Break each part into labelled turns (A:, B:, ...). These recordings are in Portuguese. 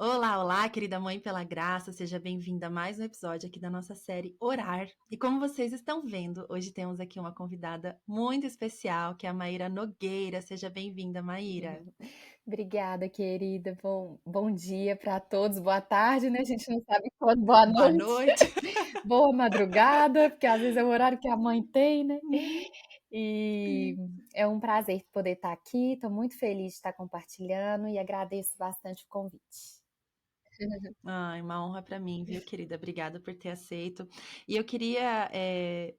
A: Olá, olá, querida Mãe pela Graça, seja bem-vinda a mais um episódio aqui da nossa série Orar. E como vocês estão vendo, hoje temos aqui uma convidada muito especial, que é a Maíra Nogueira. Seja bem-vinda, Maíra.
B: Obrigada, querida. Bom dia para todos. Boa tarde, né? A gente não sabe quando. Boa
A: Boa
B: noite.
A: noite.
B: Boa madrugada, porque às vezes é o horário que a mãe tem, né? E é um prazer poder estar aqui. Estou muito feliz de estar compartilhando e agradeço bastante o convite.
A: Ai, uma honra para mim, viu, querida? Obrigada por ter aceito. E eu queria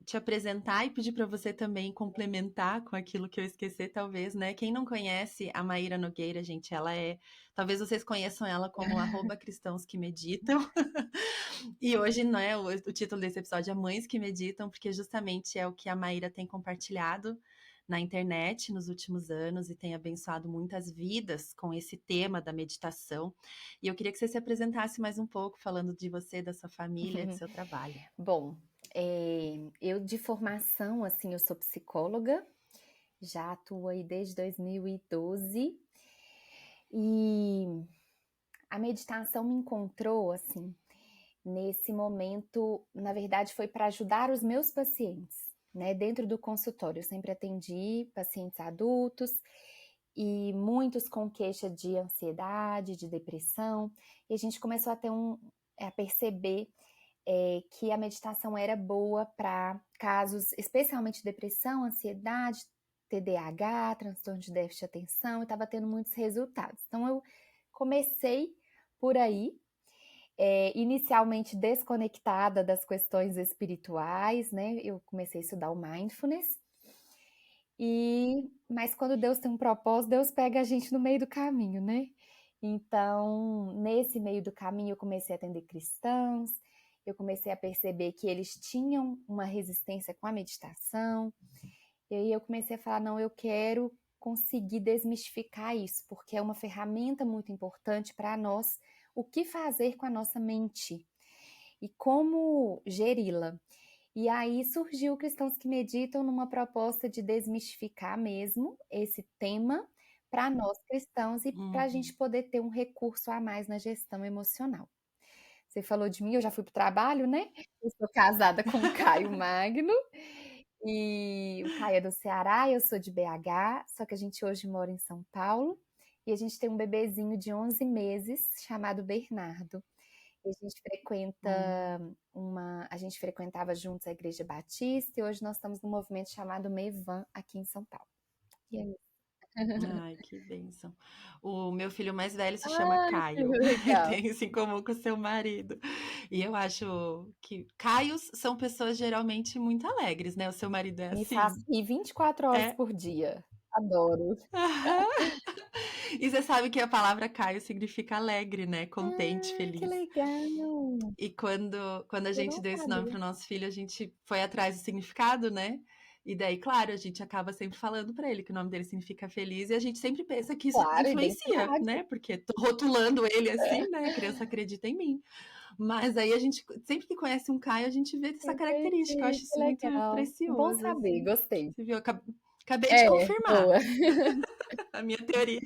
A: te apresentar e pedir para você também complementar com aquilo que eu esqueci, talvez, né? Quem não conhece a Maíra Nogueira, gente, ela é. Talvez vocês conheçam ela como @cristãos que meditam. E hoje, né, o título desse episódio é Mães que Meditam, porque justamente é o que a Maíra tem compartilhado na internet nos últimos anos e tem abençoado muitas vidas com esse tema da meditação. E eu queria que você se apresentasse mais um pouco, falando de você, da sua família, do seu trabalho.
B: Bom, eu de formação, assim, eu sou psicóloga, já atuo aí desde 2012 e a meditação me encontrou, assim, nesse momento, na verdade, foi para ajudar os meus pacientes, né? Dentro do consultório, eu sempre atendi pacientes adultos e muitos com queixa de ansiedade, de depressão, e a gente começou a a perceber que a meditação era boa para casos, especialmente depressão, ansiedade, TDAH, transtorno de déficit de atenção, e estava tendo muitos resultados. Então eu comecei por aí, inicialmente desconectada das questões espirituais, né? Eu comecei a estudar o mindfulness. Mas quando Deus tem um propósito, Deus pega a gente no meio do caminho, né? Então, nesse meio do caminho, eu comecei a atender cristãos, eu comecei a perceber que eles tinham uma resistência com a meditação, e aí eu comecei a falar: não, eu quero conseguir desmistificar isso, porque é uma ferramenta muito importante para nós, o que fazer com a nossa mente e como geri-la. E aí surgiu Cristãos que Meditam numa proposta de desmistificar mesmo esse tema para nós cristãos e para a gente
A: Uhum.
B: poder ter um recurso a mais na gestão emocional. Você falou de mim, eu já fui para o trabalho, né? Eu sou casada com o Caio Magno, e o Caio é do Ceará, eu sou de BH, só que a gente hoje mora em São Paulo, e a gente tem um bebezinho de 11 meses chamado Bernardo. E
A: Hum.
B: a gente frequentava juntos a Igreja Batista e hoje nós estamos num movimento chamado Mevan aqui em São Paulo. E aí?
A: Ai, que bênção. O meu filho mais velho se chama
B: Ai, que
A: Caio, e
B: legal.
A: tem isso em comum com o seu marido. E eu acho que Caios são pessoas geralmente muito alegres, né? O seu marido é
B: Me faz
A: assim?
B: rir 24 horas
A: É?
B: por dia. Adoro.
A: Aham. E você sabe que a palavra Caio significa alegre, né? Contente,
B: Ah, que
A: feliz.
B: legal.
A: E quando a
B: Eu
A: gente
B: não
A: deu esse nome
B: sabia.
A: para o nosso filho, a gente foi atrás do significado, né? E daí, claro, a gente acaba sempre falando para ele que o nome dele significa feliz e a gente sempre pensa que isso
B: Claro,
A: influencia,
B: identidade.
A: né? Porque tô rotulando ele assim,
B: É,
A: né? A criança acredita em mim. Mas aí a gente, sempre que conhece um Caio, a gente vê essa característica. Eu
B: entendi,
A: acho
B: que
A: isso muito
B: legal. Bom
A: precioso,
B: saber,
A: assim.
B: gostei.
A: Você viu? Acabei de
B: É,
A: confirmar
B: boa.
A: a minha teoria.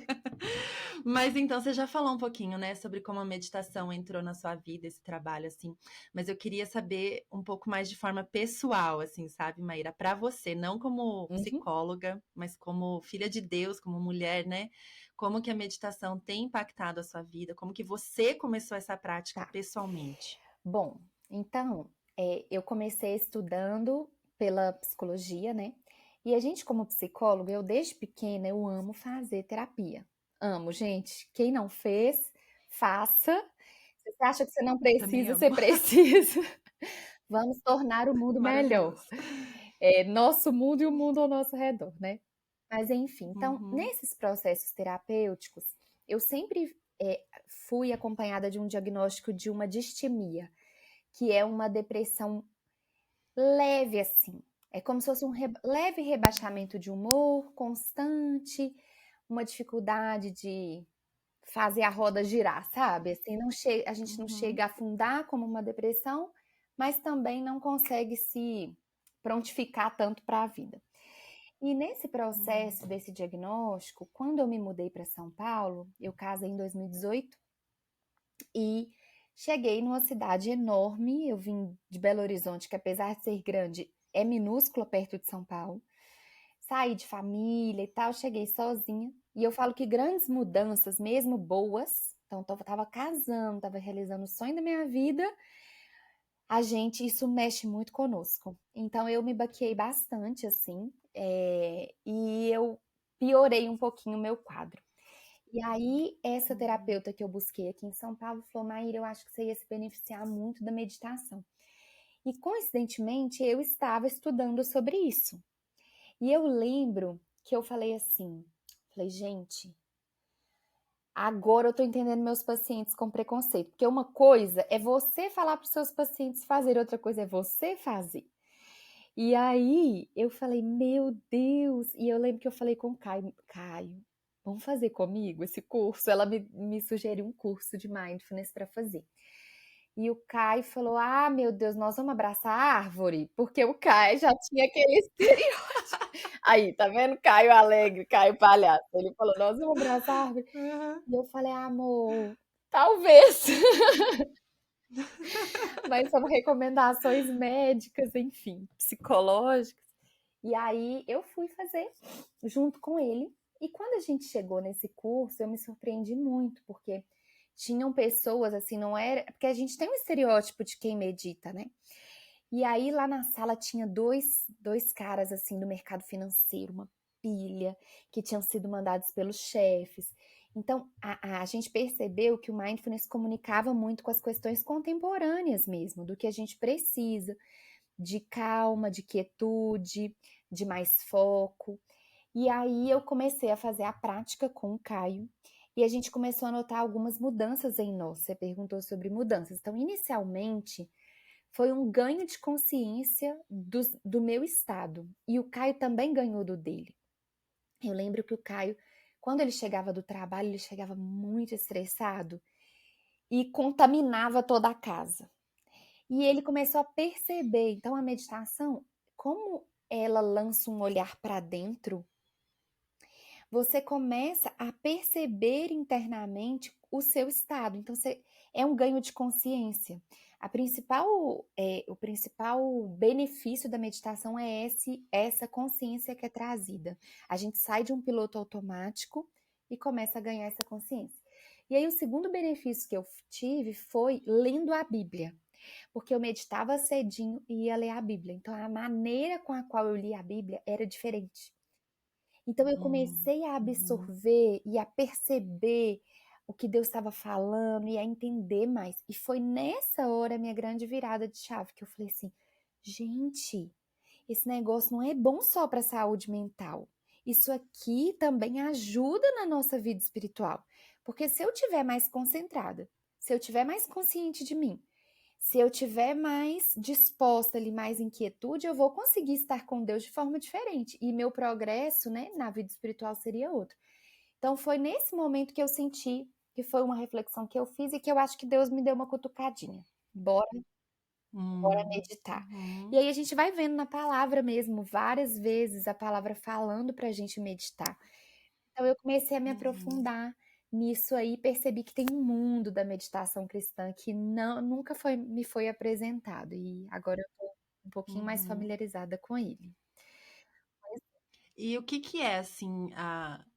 A: Mas então você já falou um pouquinho, né, sobre como a meditação entrou na sua vida, esse trabalho, assim. Mas eu queria saber um pouco mais de forma pessoal, assim, sabe, Maíra? Para você, não como
B: Uhum.
A: psicóloga, mas como filha de Deus, como mulher, né? Como que a meditação tem impactado a sua vida? Como que você começou essa prática
B: Tá.
A: pessoalmente?
B: Bom, então, eu comecei estudando pela psicologia, né? E a gente, como psicólogo, eu desde pequena, eu amo fazer terapia. Amo, gente. Quem não fez, faça. Se você acha que você não
A: Também
B: precisa, você
A: amo.
B: precisa. Vamos tornar o mundo melhor.
A: Maravilhoso.
B: Nosso mundo e o mundo ao nosso redor, né? Mas enfim, então,
A: Uhum.
B: nesses processos terapêuticos, eu sempre fui acompanhada de um diagnóstico de uma distimia, que é uma depressão leve assim. É como se fosse um leve rebaixamento de humor constante, uma dificuldade de fazer a roda girar, sabe? Assim, a gente não
A: Uhum.
B: chega a afundar como uma depressão, mas também não consegue se prontificar tanto para a vida. E nesse
A: Uhum.
B: processo desse diagnóstico, quando eu me mudei para São Paulo, eu casei em 2018, E cheguei numa cidade enorme, eu vim de Belo Horizonte, que apesar de ser grande, é minúscula perto de São Paulo. Saí de família e tal, cheguei sozinha. E eu falo que grandes mudanças, mesmo boas, então eu tava casando, tava realizando o sonho da minha vida, isso mexe muito conosco. Então eu me baqueei bastante, assim, e eu piorei um pouquinho o meu quadro. E aí, essa
A: Uhum.
B: terapeuta que eu busquei aqui em São Paulo falou: Maíra, eu acho que você ia se beneficiar muito da meditação. E coincidentemente, eu estava estudando sobre isso. E eu lembro que eu falei assim: falei, gente, agora eu tô entendendo meus pacientes com preconceito. Porque uma coisa é você falar para os seus pacientes fazer, outra coisa é você fazer. E aí eu falei, meu Deus! E eu lembro que eu falei com o Caio, Caio, vamos fazer comigo esse curso? Ela me sugeriu um curso de mindfulness para fazer. E o Caio falou: Ah, meu Deus, nós vamos abraçar a árvore, porque o Caio já tinha aquele estereótipo. Aí, tá vendo? Caio alegre, Caio palhaço. Ele falou: Nós vamos abraçar a árvore.
A: Aham.
B: E eu falei: Amor, talvez. Mas são recomendações médicas, enfim, psicológicas. E aí eu fui fazer junto com ele. E quando a gente chegou nesse curso, eu me surpreendi muito, porque tinham pessoas assim, não era. Porque a gente tem um estereótipo de quem medita, né? E aí lá na sala tinha dois caras assim do mercado financeiro, uma pilha, que tinham sido mandados pelos chefes. Então a gente percebeu que o mindfulness comunicava muito com as questões contemporâneas mesmo, do que a gente precisa, de calma, de quietude, de mais foco. E aí eu comecei a fazer a prática com o Caio e a gente começou a notar algumas mudanças em nós. Você perguntou sobre mudanças. Então, inicialmente, foi um ganho de consciência do meu estado. E o Caio também ganhou do dele. Eu lembro que o Caio, quando ele chegava do trabalho, ele chegava muito estressado e contaminava toda a casa. E ele começou a perceber. Então, a meditação, como ela lança um olhar para dentro, você começa a perceber internamente o seu estado. Então, é um ganho de consciência. O principal benefício da meditação é essa consciência que é trazida. A gente sai de um piloto automático e começa a ganhar essa consciência. E aí, o segundo benefício que eu tive foi lendo a Bíblia, porque eu meditava cedinho e ia ler a Bíblia. Então, a maneira com a qual eu lia a Bíblia era diferente. Então eu comecei a
A: Uhum.
B: absorver e a perceber o que Deus estava falando e a entender mais. E foi nessa hora a minha grande virada de chave que eu falei assim: gente, esse negócio não é bom só para a saúde mental. Isso aqui também ajuda na nossa vida espiritual. Porque se eu tiver mais concentrada, se eu tiver mais consciente de mim, se eu tiver mais disposta ali, mais inquietude, eu vou conseguir estar com Deus de forma diferente. E meu progresso, né, na vida espiritual seria outro. Então foi nesse momento que eu senti que foi uma reflexão que eu fiz e que eu acho que Deus me deu uma cutucadinha. Bora meditar. E
A: Uhum.
B: aí a gente vai vendo na palavra mesmo, várias vezes a palavra falando pra gente meditar. Então eu comecei a me
A: Uhum.
B: aprofundar nisso aí, percebi que tem um mundo da meditação cristã que nunca me foi apresentado e agora eu tô um pouquinho mais
A: Uhum.
B: familiarizada com ele.
A: E o que que é assim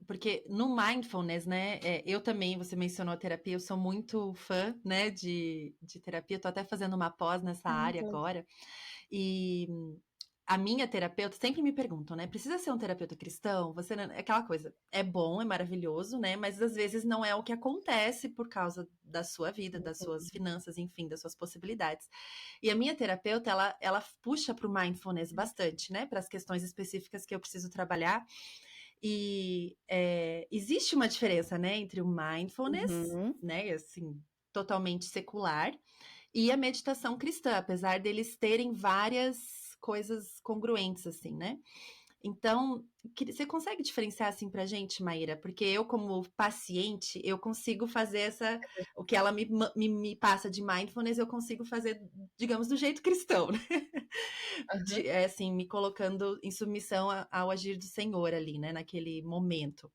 A: porque no mindfulness, né? Eu também, você mencionou a terapia, eu sou muito fã, né, de terapia. Eu tô até fazendo uma pós nessa área
B: Que legal.
A: agora. E a minha terapeuta sempre me perguntam, né? Precisa ser um terapeuta cristão? É aquela coisa, é bom, é maravilhoso, né? Mas às vezes não é o que acontece por causa da sua vida, das suas finanças, enfim, das suas possibilidades. E a minha terapeuta, ela puxa para o mindfulness bastante, né? Para as questões específicas que eu preciso trabalhar. E existe uma diferença, né, entre o mindfulness,
B: Uhum.
A: né, assim, totalmente secular, e a meditação cristã, apesar deles terem várias coisas congruentes, assim, né? Então, você consegue diferenciar assim pra gente, Maíra? Porque eu, como paciente, eu consigo fazer o que ela me passa de mindfulness, eu consigo fazer, digamos, do jeito cristão, né?
B: Aham.
A: Assim, me colocando em submissão ao agir do Senhor ali, né? Naquele momento.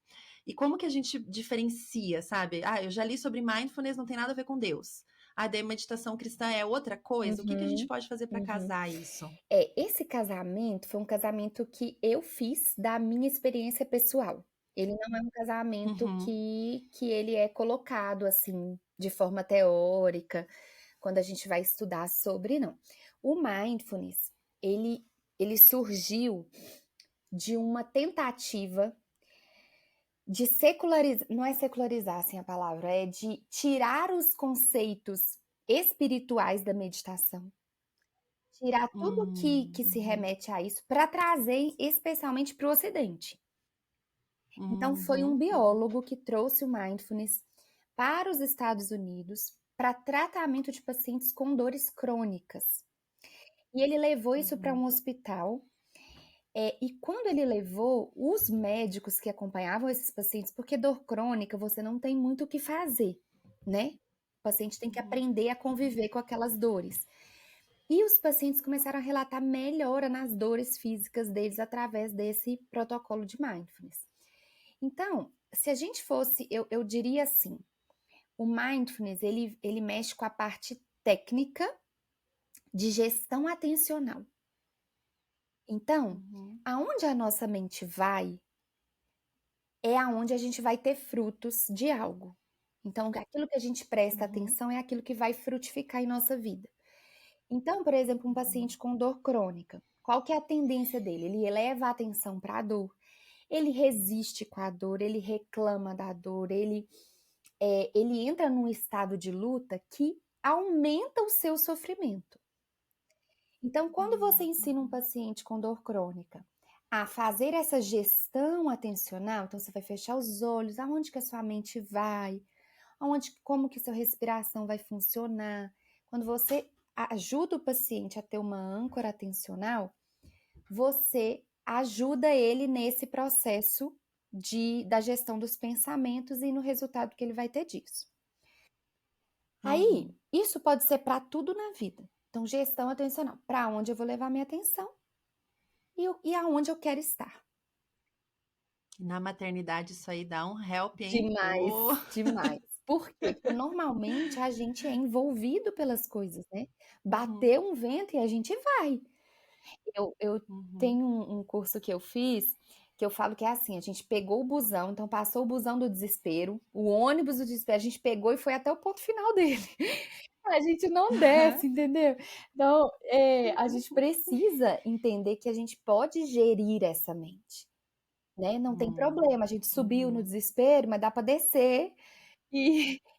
A: E como que a gente diferencia, sabe? Ah, eu já li sobre mindfulness, não tem nada a ver com Deus. Ah, daí meditação cristã é outra coisa. O que que a gente
B: Uhum,
A: pode fazer para
B: uhum.
A: casar isso?
B: Esse casamento foi um casamento que eu fiz da minha experiência pessoal. Ele não é um casamento
A: Uhum,
B: que ele é colocado, assim, de forma teórica, quando a gente vai estudar sobre, não. O mindfulness, ele ele surgiu de uma tentativa de secularizar, não é secularizar, assim, a palavra, é de tirar os conceitos espirituais da meditação. Tirar tudo que se
A: uhum,
B: remete a isso para trazer especialmente para o Ocidente. Então foi um
A: uhum, uhum,
B: biólogo que trouxe o mindfulness para os Estados Unidos para tratamento de pacientes com dores crônicas. E ele levou isso para
A: uhum,
B: um hospital. E quando ele levou, os médicos que acompanhavam esses pacientes, porque dor crônica você não tem muito o que fazer, né? O paciente tem que
A: uhum,
B: aprender a conviver com aquelas dores. E os pacientes começaram a relatar melhora nas dores físicas deles através desse protocolo de mindfulness. Então, se a gente fosse, eu diria assim, o mindfulness, ele mexe com a parte técnica de gestão atencional. Então,
A: uhum,
B: aonde a nossa mente vai, é aonde a gente vai ter frutos de algo. Então, aquilo que a gente presta
A: uhum,
B: atenção é aquilo que vai frutificar em nossa vida. Então, por exemplo, um
A: uhum,
B: paciente com dor crônica, qual que é a tendência dele? Ele eleva a atenção para a dor, ele resiste com a dor, ele reclama da dor, ele entra num estado de luta que aumenta o seu sofrimento. Então, quando você ensina um
A: uhum,
B: paciente com dor crônica a fazer essa gestão atencional, então você vai fechar os olhos, aonde que a sua mente vai, aonde, como que sua respiração vai funcionar. Quando você ajuda o paciente a ter uma âncora atencional, você ajuda ele nesse processo da gestão dos pensamentos e no resultado que ele vai ter disso. Aí,
A: uhum.
B: isso pode ser para tudo na vida. Então, gestão atencional. Para onde eu vou levar minha atenção e aonde eu quero estar.
A: Na maternidade isso aí dá um help, hein?
B: Demais,
A: Oh.
B: demais. Por quê? Porque normalmente a gente é envolvido pelas coisas, né?
A: Uhum,
B: Bateu um vento e a gente vai. Eu
A: uhum,
B: tenho um curso que eu fiz que eu falo que é assim: a gente pegou o busão, então passou o busão do desespero, o ônibus do desespero, a gente pegou e foi até o ponto final dele. A gente não
A: aham,
B: desce, entendeu? Então, a gente precisa entender que a gente pode gerir essa mente, né? Não tem problema, a gente subiu no
A: uhum,
B: desespero, mas dá para descer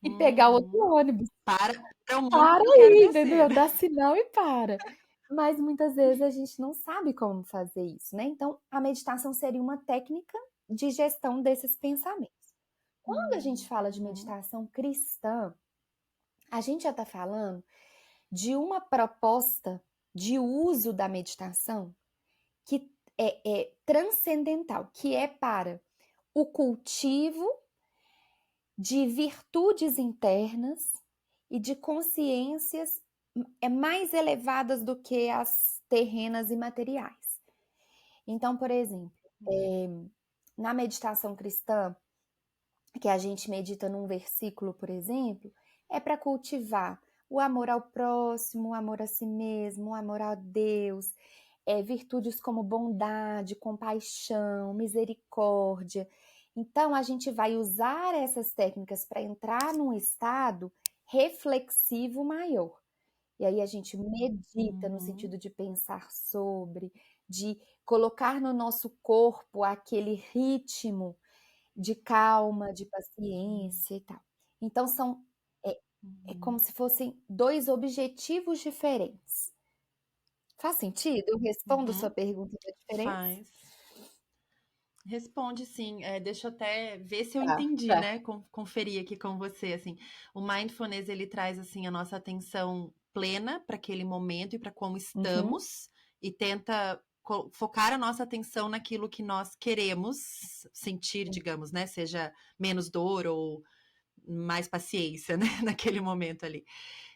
B: e pegar outro
A: uhum.
B: ônibus.
A: Para o mundo
B: Para
A: que eu quero
B: aí,
A: descer.
B: entendeu? Dá sinal e para. Mas muitas vezes a gente não sabe como fazer isso, né? Então, a meditação seria uma técnica de gestão desses pensamentos. Quando a gente fala de
A: Uhum,
B: meditação cristã, a gente já está falando de uma proposta de uso da meditação que é transcendental, que é para o cultivo de virtudes internas e de consciências mais elevadas do que as terrenas e materiais. Então, por exemplo, é, na meditação cristã, que a gente medita num versículo, por exemplo, é para cultivar o amor ao próximo, o amor a si mesmo, o amor a Deus, virtudes como bondade, compaixão, misericórdia. Então, a gente vai usar essas técnicas para entrar num estado reflexivo maior. E aí a gente medita no
A: uhum,
B: sentido de pensar sobre, de colocar no nosso corpo aquele ritmo de calma, de
A: uhum,
B: paciência e tal. Então é, é como
A: uhum.
B: se fossem dois objetivos diferentes. Faz sentido? Eu respondo sua
A: Uhum.
B: pergunta da diferença?
A: Faz. Responde sim. Deixa eu até ver se eu
B: Tá,
A: entendi,
B: tá.
A: né? Conferir aqui com você, assim. O mindfulness, ele traz, assim, a nossa atenção plena para aquele momento e para como
B: Uhum,
A: estamos e tenta focar a nossa atenção naquilo que nós queremos sentir, digamos, né? Seja menos dor ou mais paciência, né, naquele momento ali.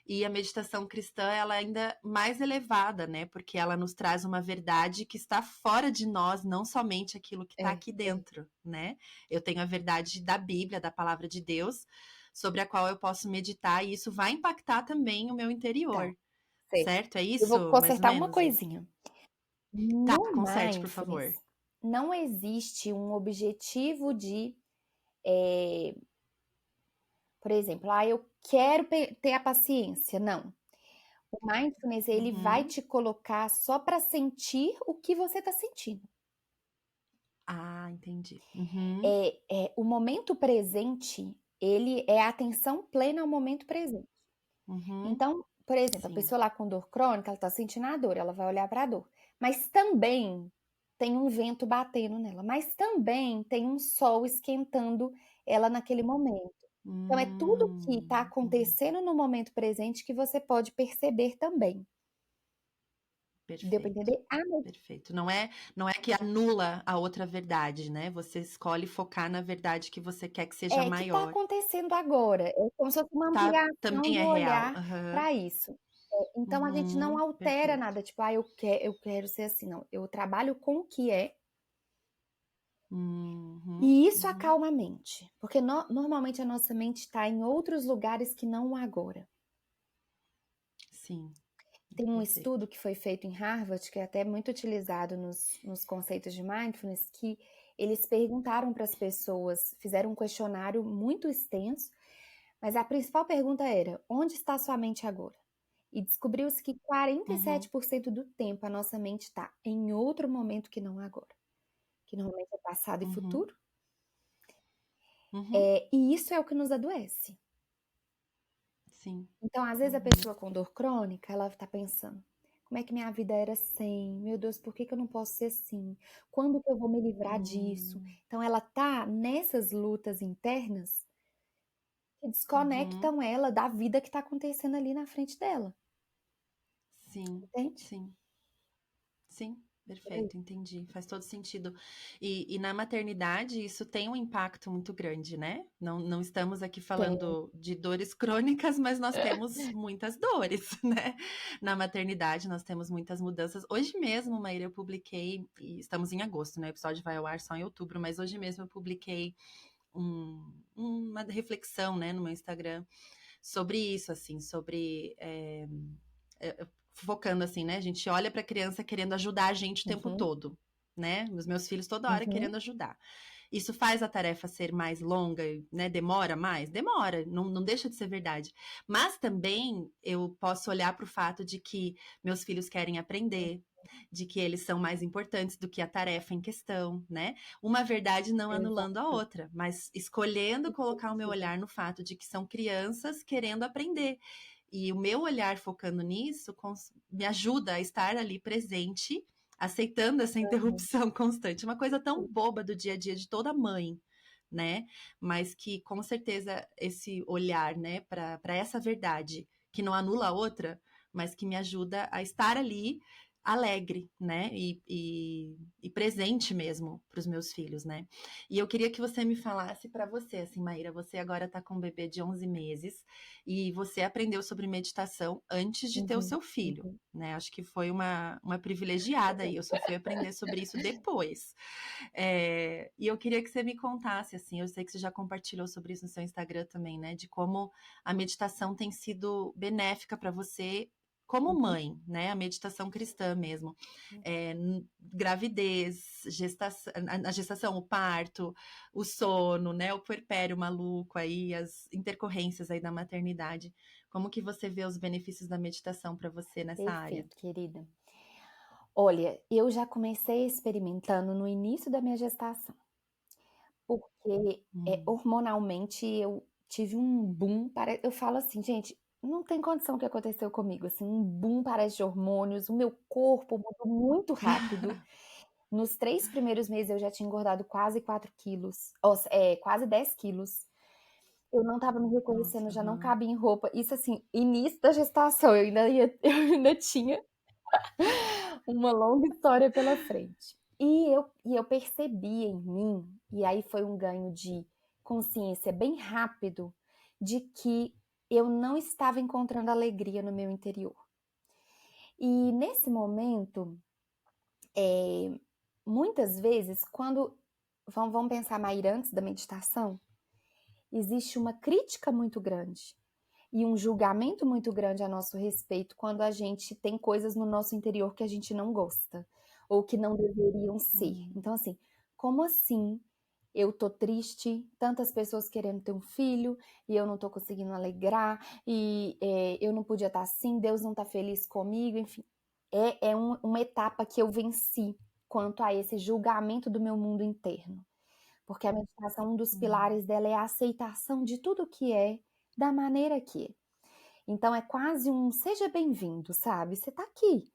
A: E a meditação cristã, ela é ainda mais elevada, né? Porque ela nos traz uma verdade que está fora de nós, não somente aquilo que está
B: É,
A: aqui dentro, né? Eu tenho a verdade da Bíblia, da palavra de Deus, sobre a qual eu posso meditar, e isso vai impactar também o meu
B: tá,
A: interior,
B: certo.
A: certo? É
B: Eu vou
A: isso, mais ou
B: consertar uma
A: menos?
B: coisinha.
A: Tá,
B: No
A: conserte, por favor.
B: mindfulness, não existe um objetivo de, eh, por exemplo, eu quero ter a paciência. Não. O mindfulness, ele vai
A: Uhum.
B: te colocar só para sentir o que você está sentindo.
A: Ah, entendi. Uhum.
B: O momento presente, ele é a atenção plena ao momento presente.
A: Uhum.
B: Então, por exemplo, a
A: Sim.
B: pessoa lá com dor crônica, ela está sentindo a dor, ela vai olhar para a dor. Mas também tem um vento batendo nela, mas também tem um sol esquentando ela naquele momento. Então, é tudo que está
A: Uhum.
B: acontecendo no momento presente que você pode perceber também. Deu para
A: Perfeito,
B: entender?
A: perfeito. Não é que anula a outra verdade, né? Você escolhe focar na verdade que você quer que seja
B: É, que está
A: maior.
B: acontecendo agora, é como se fosse uma
A: Tá,
B: ampliação
A: também é
B: do
A: real.
B: olhar
A: Aham.
B: para isso. Então a gente não
A: Uhum,
B: altera
A: perfeito.
B: nada, tipo: "Ah, eu quero ser assim", não, eu trabalho com o que é,
A: Uhum,
B: e isso
A: uhum.
B: acalma a mente, porque normalmente a nossa mente está em outros lugares que não o agora.
A: Sim,
B: Tem um
A: perfeito.
B: estudo que foi feito em Harvard, que é até muito utilizado nos conceitos de mindfulness, que eles perguntaram para as pessoas, fizeram um questionário muito extenso, mas a principal pergunta era: "Onde está sua mente agora?". E descobriu-se que
A: Uhum,
B: 47% do tempo a nossa mente está em outro momento que não agora, que normalmente é passado e
A: uhum,
B: futuro,
A: uhum.
B: e isso é o que nos adoece.
A: Sim.
B: Então, às vezes, a
A: Uhum,
B: pessoa com dor crônica, ela está pensando: como é que minha vida era sem? Meu Deus, por que que eu não posso ser assim? Quando que eu vou me livrar disso?
A: hum,
B: Então, ela tá nessas lutas internas que
A: uhum.
B: desconectam ela da vida que está acontecendo ali na frente dela,
A: Sim,
B: entende?
A: sim. Sim,
B: Por aí.
A: perfeito, entendi. Faz todo sentido. E na maternidade isso tem um impacto muito grande, né? Não estamos aqui
B: Tem.
A: falando de dores crônicas, mas nós temos muitas dores, né? Na maternidade nós temos muitas mudanças. Hoje mesmo, Maíra, eu publiquei, e estamos em agosto, né? O episódio vai ao ar só em outubro, mas hoje mesmo eu publiquei uma reflexão, né, no meu Instagram sobre isso, assim, sobre focando assim, né? A gente olha para a criança querendo ajudar a gente o tempo
B: Uhum,
A: todo, né? Os meus filhos toda hora
B: uhum.
A: querendo ajudar. Isso faz a tarefa ser mais longa, né? Demora mais? Demora, não deixa de ser verdade. Mas também eu posso olhar para o fato de que meus filhos querem aprender, de que eles são mais importantes do que a tarefa em questão, né? Uma verdade não anulando a
B: Exato.
A: outra, mas escolhendo colocar o meu
B: Entendi.
A: olhar no fato de que são crianças querendo aprender. E o meu olhar focando nisso me ajuda a estar ali presente, aceitando essa
B: Aham.
A: interrupção constante. Uma coisa tão boba do dia a dia de toda mãe, né? Mas que com certeza esse olhar, né, para essa verdade que não anula a outra, mas que me ajuda a estar ali alegre, né? E presente mesmo para os meus filhos, né? E eu queria que você me falasse para você, assim, Maíra, você agora está com um bebê de 11 meses e você aprendeu sobre meditação antes de ter o
B: Uhum,
A: seu filho,
B: uhum.
A: né? Acho que foi uma privilegiada aí, eu só fui aprender sobre isso depois. E eu queria que você me contasse, assim, eu sei que você já compartilhou sobre isso no seu Instagram também, né? De como a meditação tem sido benéfica para você como
B: Uhum.
A: mãe, né? A meditação cristã mesmo. Gravidez, gestação, a gestação, o parto, o sono, né? O puerpério maluco aí, as intercorrências aí da maternidade. Como que você vê os benefícios da meditação para você nessa área?
B: Perfeito, querida. Olha, eu já comecei experimentando no início da minha gestação, porque,
A: Hum.
B: hormonalmente eu tive um boom, eu falo assim: "Gente, não tem condição o que aconteceu comigo", assim, um boom parece de hormônios, o meu corpo mudou muito rápido. Nos 3 primeiros meses eu já tinha engordado quase 4 quilos, quase 10 quilos. Eu não estava me reconhecendo,
A: Nossa,
B: já não
A: aham.
B: cabia em roupa. Isso, assim, início da gestação, eu ainda tinha uma longa história pela frente. E eu percebi em mim, e aí foi um ganho de consciência bem rápido, de que eu não estava encontrando alegria no meu interior. E nesse momento, muitas vezes, quando vamos pensar, Maíra, antes da meditação, existe uma crítica muito grande e um julgamento muito grande a nosso respeito quando a gente tem coisas no nosso interior que a gente não gosta ou que não deveriam ser. Então, assim, como assim eu tô triste, tantas pessoas querendo ter um filho e eu não tô conseguindo alegrar e eu não podia estar assim, Deus não tá feliz comigo, enfim. Uma etapa que eu venci quanto a esse julgamento do meu mundo interno. Porque a meditação, um dos pilares dela é a aceitação de tudo que é, da maneira que é. Então é quase um seja bem-vindo, sabe? Você tá aqui.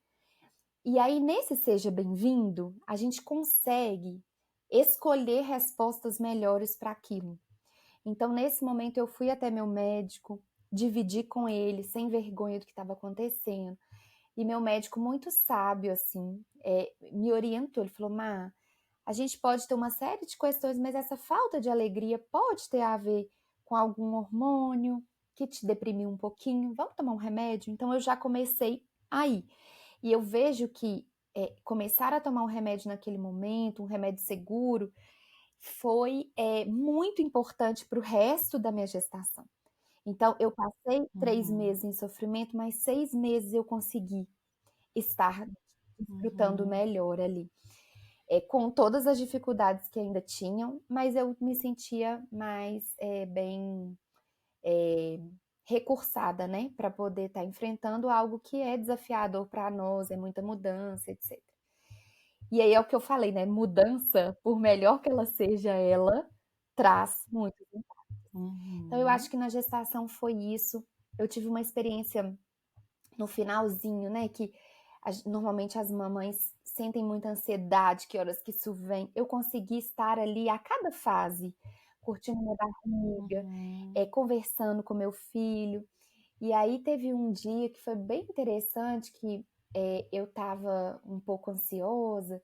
B: E aí, nesse seja bem-vindo, a gente consegue escolher respostas melhores para aquilo. Então, nesse momento, eu fui até meu médico, dividi com ele, sem vergonha do que estava acontecendo. E meu médico, muito sábio, assim, me orientou. Ele falou: Má, a gente pode ter uma série de questões, mas essa falta de alegria pode ter a ver com algum hormônio que te deprimiu um pouquinho. Vamos tomar um remédio? Então, eu já comecei aí. E eu vejo que começar a tomar um remédio naquele momento, um remédio seguro, foi muito importante para o resto da minha gestação. Então, eu passei 3 meses em sofrimento, mas 6 meses eu consegui estar desfrutando melhor ali. Com todas as dificuldades que ainda tinham, mas eu me sentia mais bem recursada, né? Para poder estar enfrentando algo que é desafiador para nós, é muita mudança, etc. E aí é o que eu falei, né? Mudança, por melhor que ela seja, ela traz muitos impactos. Então eu acho que na gestação foi isso. Eu tive uma experiência no finalzinho, né? Que normalmente as mamães sentem muita ansiedade, que horas que isso vem. Eu consegui estar ali a cada fase, curtindo minha barriga, conversando com meu filho. E aí teve um dia que foi bem interessante, que eu estava um pouco ansiosa,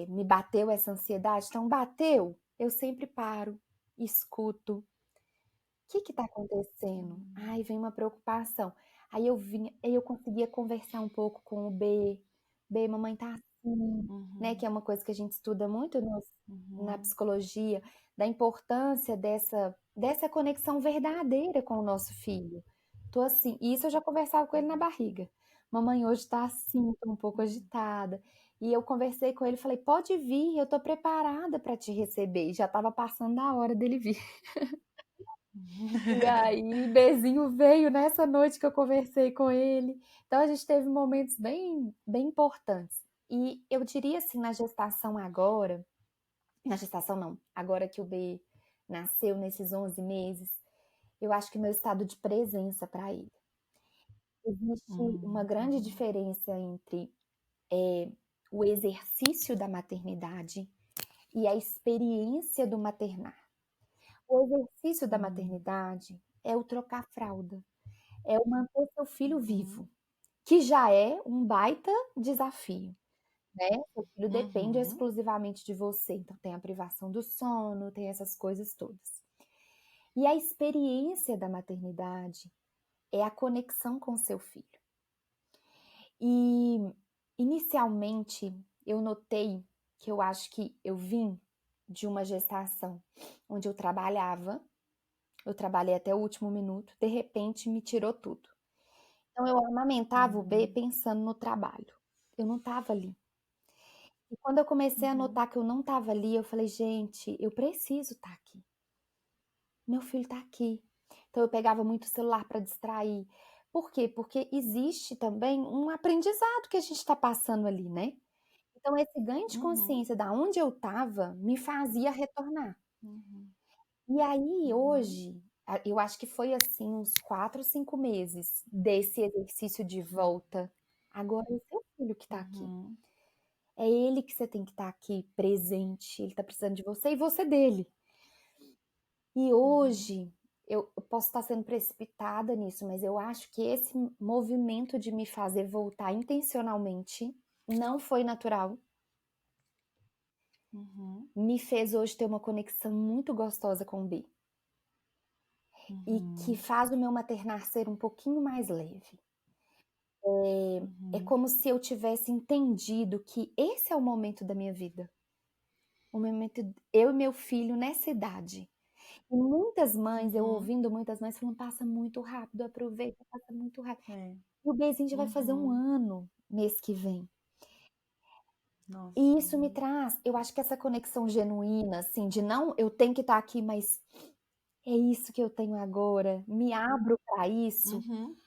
B: me bateu essa ansiedade. Então, bateu, eu sempre paro, escuto. O que está acontecendo? Ai, vem uma preocupação. Aí eu conseguia conversar um pouco com o B. B, mamãe tá assim, né? Que é uma coisa que a gente estuda muito na psicologia, da importância dessa conexão verdadeira com o nosso filho. Tô assim, e isso eu já conversava com ele na barriga. Mamãe, hoje tá assim, tô um pouco agitada. E eu conversei com ele, falei, pode vir, eu tô preparada para te receber. E já estava passando da hora dele vir. E aí, Bezinho veio nessa noite que eu conversei com ele. Então, a gente teve momentos bem, bem importantes. E eu diria assim, na gestação agora, na gestação não, agora que o B nasceu nesses 11 meses, eu acho que meu estado de presença para ele. Existe uma grande diferença entre o exercício da maternidade e a experiência do maternar. O exercício da maternidade é o trocar fralda, é o manter seu filho vivo, que já é um baita desafio, né? Seu filho depende exclusivamente de você, então tem a privação do sono, tem essas coisas todas. E a experiência da maternidade é a conexão com seu filho. E inicialmente eu notei que eu acho que eu vim de uma gestação onde eu trabalhei até o último minuto, de repente me tirou tudo. Então eu amamentava o B pensando no trabalho. Eu não estava ali. E quando eu comecei a notar que eu não estava ali, eu falei, gente, eu preciso estar aqui. Meu filho está aqui. Então eu pegava muito o celular para distrair. Por quê? Porque existe também um aprendizado que a gente está passando ali, né? Então esse ganho de consciência da onde eu estava me fazia retornar. E aí, hoje, eu acho que foi assim, uns 4, 5 meses desse exercício de volta. Agora é o seu filho que tá aqui. É ele que você tem que estar aqui presente. Ele tá precisando de você e você dele. E hoje, eu posso estar sendo precipitada nisso, mas eu acho que esse movimento de me fazer voltar intencionalmente não foi natural. Me fez hoje ter uma conexão muito gostosa com o B. e que
A: Uhum.
B: faz o meu maternar ser um pouquinho mais leve. É
A: Uhum.
B: como se eu tivesse entendido que esse é o momento da minha vida, o momento eu e meu filho nessa idade. E muitas mães, eu
A: Uhum.
B: ouvindo muitas mães falando: "Passa muito rápido, aproveita, passa muito rápido".
A: É.
B: E o bebezinho já vai fazer 1
A: Uhum.
B: ano mês que vem.
A: Nossa.
B: E isso me traz, eu acho que essa conexão genuína, assim, de não eu tenho que estar aqui, mas é isso que eu tenho agora, me abro para isso,
A: Uhum.